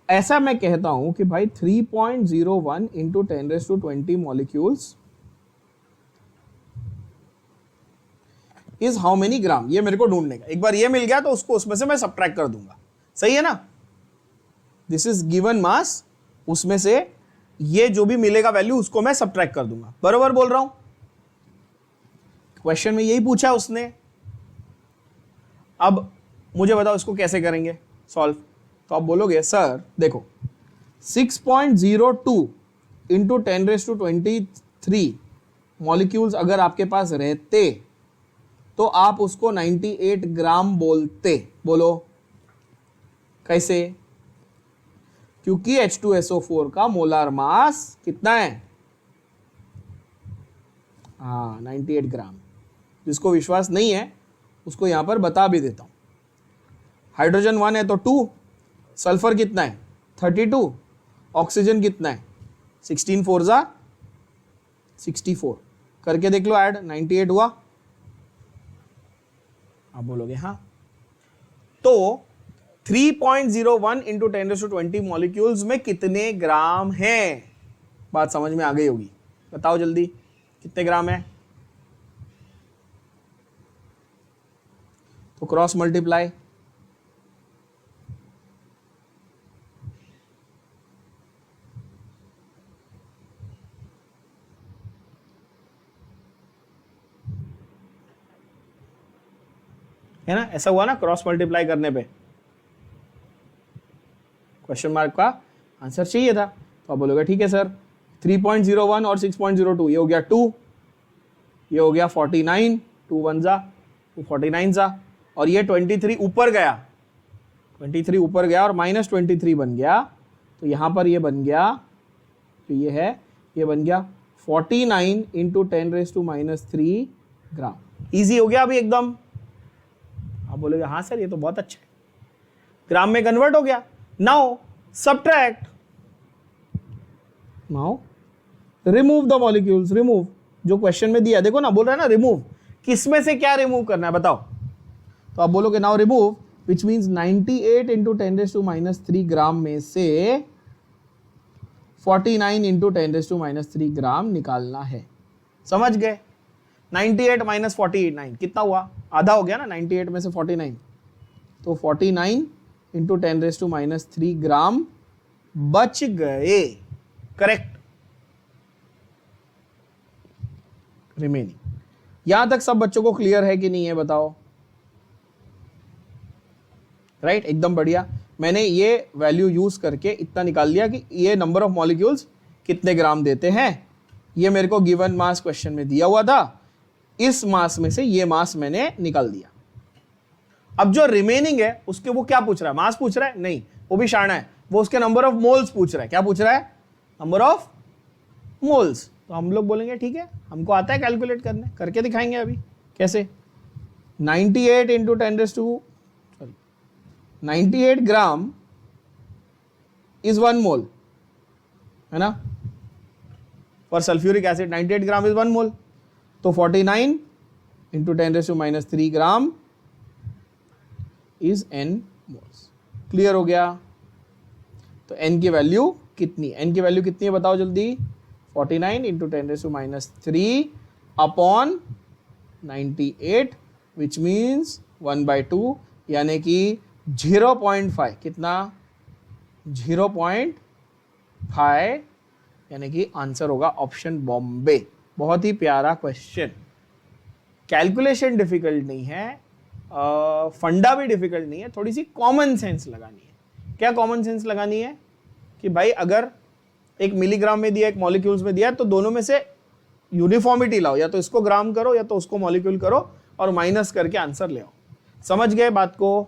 ऐसा मैं कहता हूं कि भाई 3.01 into 10⁻20 molecules is how many gram, ये मेरे को ढूंढने का। एक बार ये मिल गया तो उसको उसमें से मैं सब्ट्रैक्ट कर दूंगा, सही है ना? दिस इज गिवन मास, उसमें से ये जो भी मिलेगा वैल्यू उसको मैं सब्ट्रैक्ट कर दूंगा। बरोबर बोल रहा हूं? क्वेश्चन में यही पूछा उसने। अब मुझे बताओ इसको कैसे करेंगे सॉल्व। तो आप बोलोगे सर देखो 6.02 इंटू 10⁻23 मॉलिक्यूल्स अगर आपके पास रहते तो आप उसको 98 ग्राम बोलते। बोलो कैसे? क्योंकि H2SO4 का मोलार मास कितना है? हाँ 98 ग्राम। जिसको विश्वास नहीं है उसको यहां पर बता भी देता हूं। हाइड्रोजन 1 है तो 2, सल्फर कितना है? 32, ऑक्सीजन कितना है? 16 4 जा 64, करके देख लो ऐड, 98 हुआ। आप बोलोगे हाँ। तो 3.01 इंटू 10⁻20 मॉलिक्यूल्स में कितने ग्राम हैं? बात समझ में आ गई होगी, बताओ जल्दी कितने ग्राम है? तो क्रॉस मल्टीप्लाई, है ना? ऐसा हुआ ना क्रॉस मल्टीप्लाई करने पे? क्वेश्चन मार्क का आंसर चाहिए था, तो आप बोलोगे ठीक है सर 3.01 और 6.02, ये हो गया 2, ये हो गया 49, 2 1 जा 2 49 जा, और ये 23 ऊपर गया, 23 ऊपर गया और -23 बन गया, तो यहां पर ये बन गया, तो ये है, ये बन गया 49 इंटू 10⁻³ ग्राम। इजी हो गया अभी एकदम। आप बोलोगे हाँ सर ये तो बहुत अच्छा है, ग्राम में कन्वर्ट हो गया। Now subtract, now remove the molecules, remove जो क्वेश्चन में दिया, देखो ना बोल रहा है ना रिमूव, किसमें से क्या रिमूव करना है बताओ? तो आप बोलोगे now remove, which means 98 into 10⁻³ ग्राम में से 49 इंटू 10⁻³ ग्राम निकालना है। समझ गए? 98 माइनस 49 कितना हुआ? आधा हो गया ना 98 में से 49, तो 49 इंटू 10⁻³ ग्राम बच गए। करेक्ट। रिमेनिंग यहां तक सब बच्चों को क्लियर है कि नहीं है बताओ? राइट, एकदम बढ़िया। मैंने ये वैल्यू यूज करके इतना निकाल लिया कि ये नंबर ऑफ मॉलिक्यूल्स कितने ग्राम देते हैं। ये मेरे को गिवन मास क्वेश्चन में दिया हुआ था, इस मास में से ये मास मैंने निकाल दिया। अब जो रिमेनिंग है उसके वो क्या पूछ रहा है? मास पूछ रहा है? नहीं, वो भी शाना है, वो उसके नंबर ऑफ मोल्स पूछ रहा है। क्या पूछ रहा है? Number of moles. तो हम लोग बोलेंगे ठीक है, हमको आता है कैलकुलेट करने, करके दिखाएंगे अभी कैसे। 98 इंटू 98 ग्राम इज 1 मोल, है ना? For sulphuric acid 98 gram is 1 मोल। तो 49 into 10⁻³ gram is n moles. Clear हो गया? तो n की वैल्यू कितनी? n की वैल्यू कितनी है बताओ जल्दी? 49 इंटू 10⁻³ अपॉन 98 विच मीन्स 1/2, यानी कि 0.5। कितना? 0.5, यानी कि आंसर होगा ऑप्शन बॉम्बे। बहुत ही प्यारा क्वेश्चन। कैलकुलेशन डिफिकल्ट नहीं है, फंडा भी डिफिकल्ट नहीं है, थोड़ी सी कॉमन सेंस लगानी है। क्या कॉमन सेंस लगानी है? कि भाई अगर एक मिलीग्राम में दिया, एक मॉलिक्यूल्स में दिया, तो दोनों में से यूनिफॉर्मिटी लाओ, या तो इसको ग्राम करो या तो उसको मॉलिक्यूल करो और माइनस करके आंसर ले आओ। समझ गए बात को?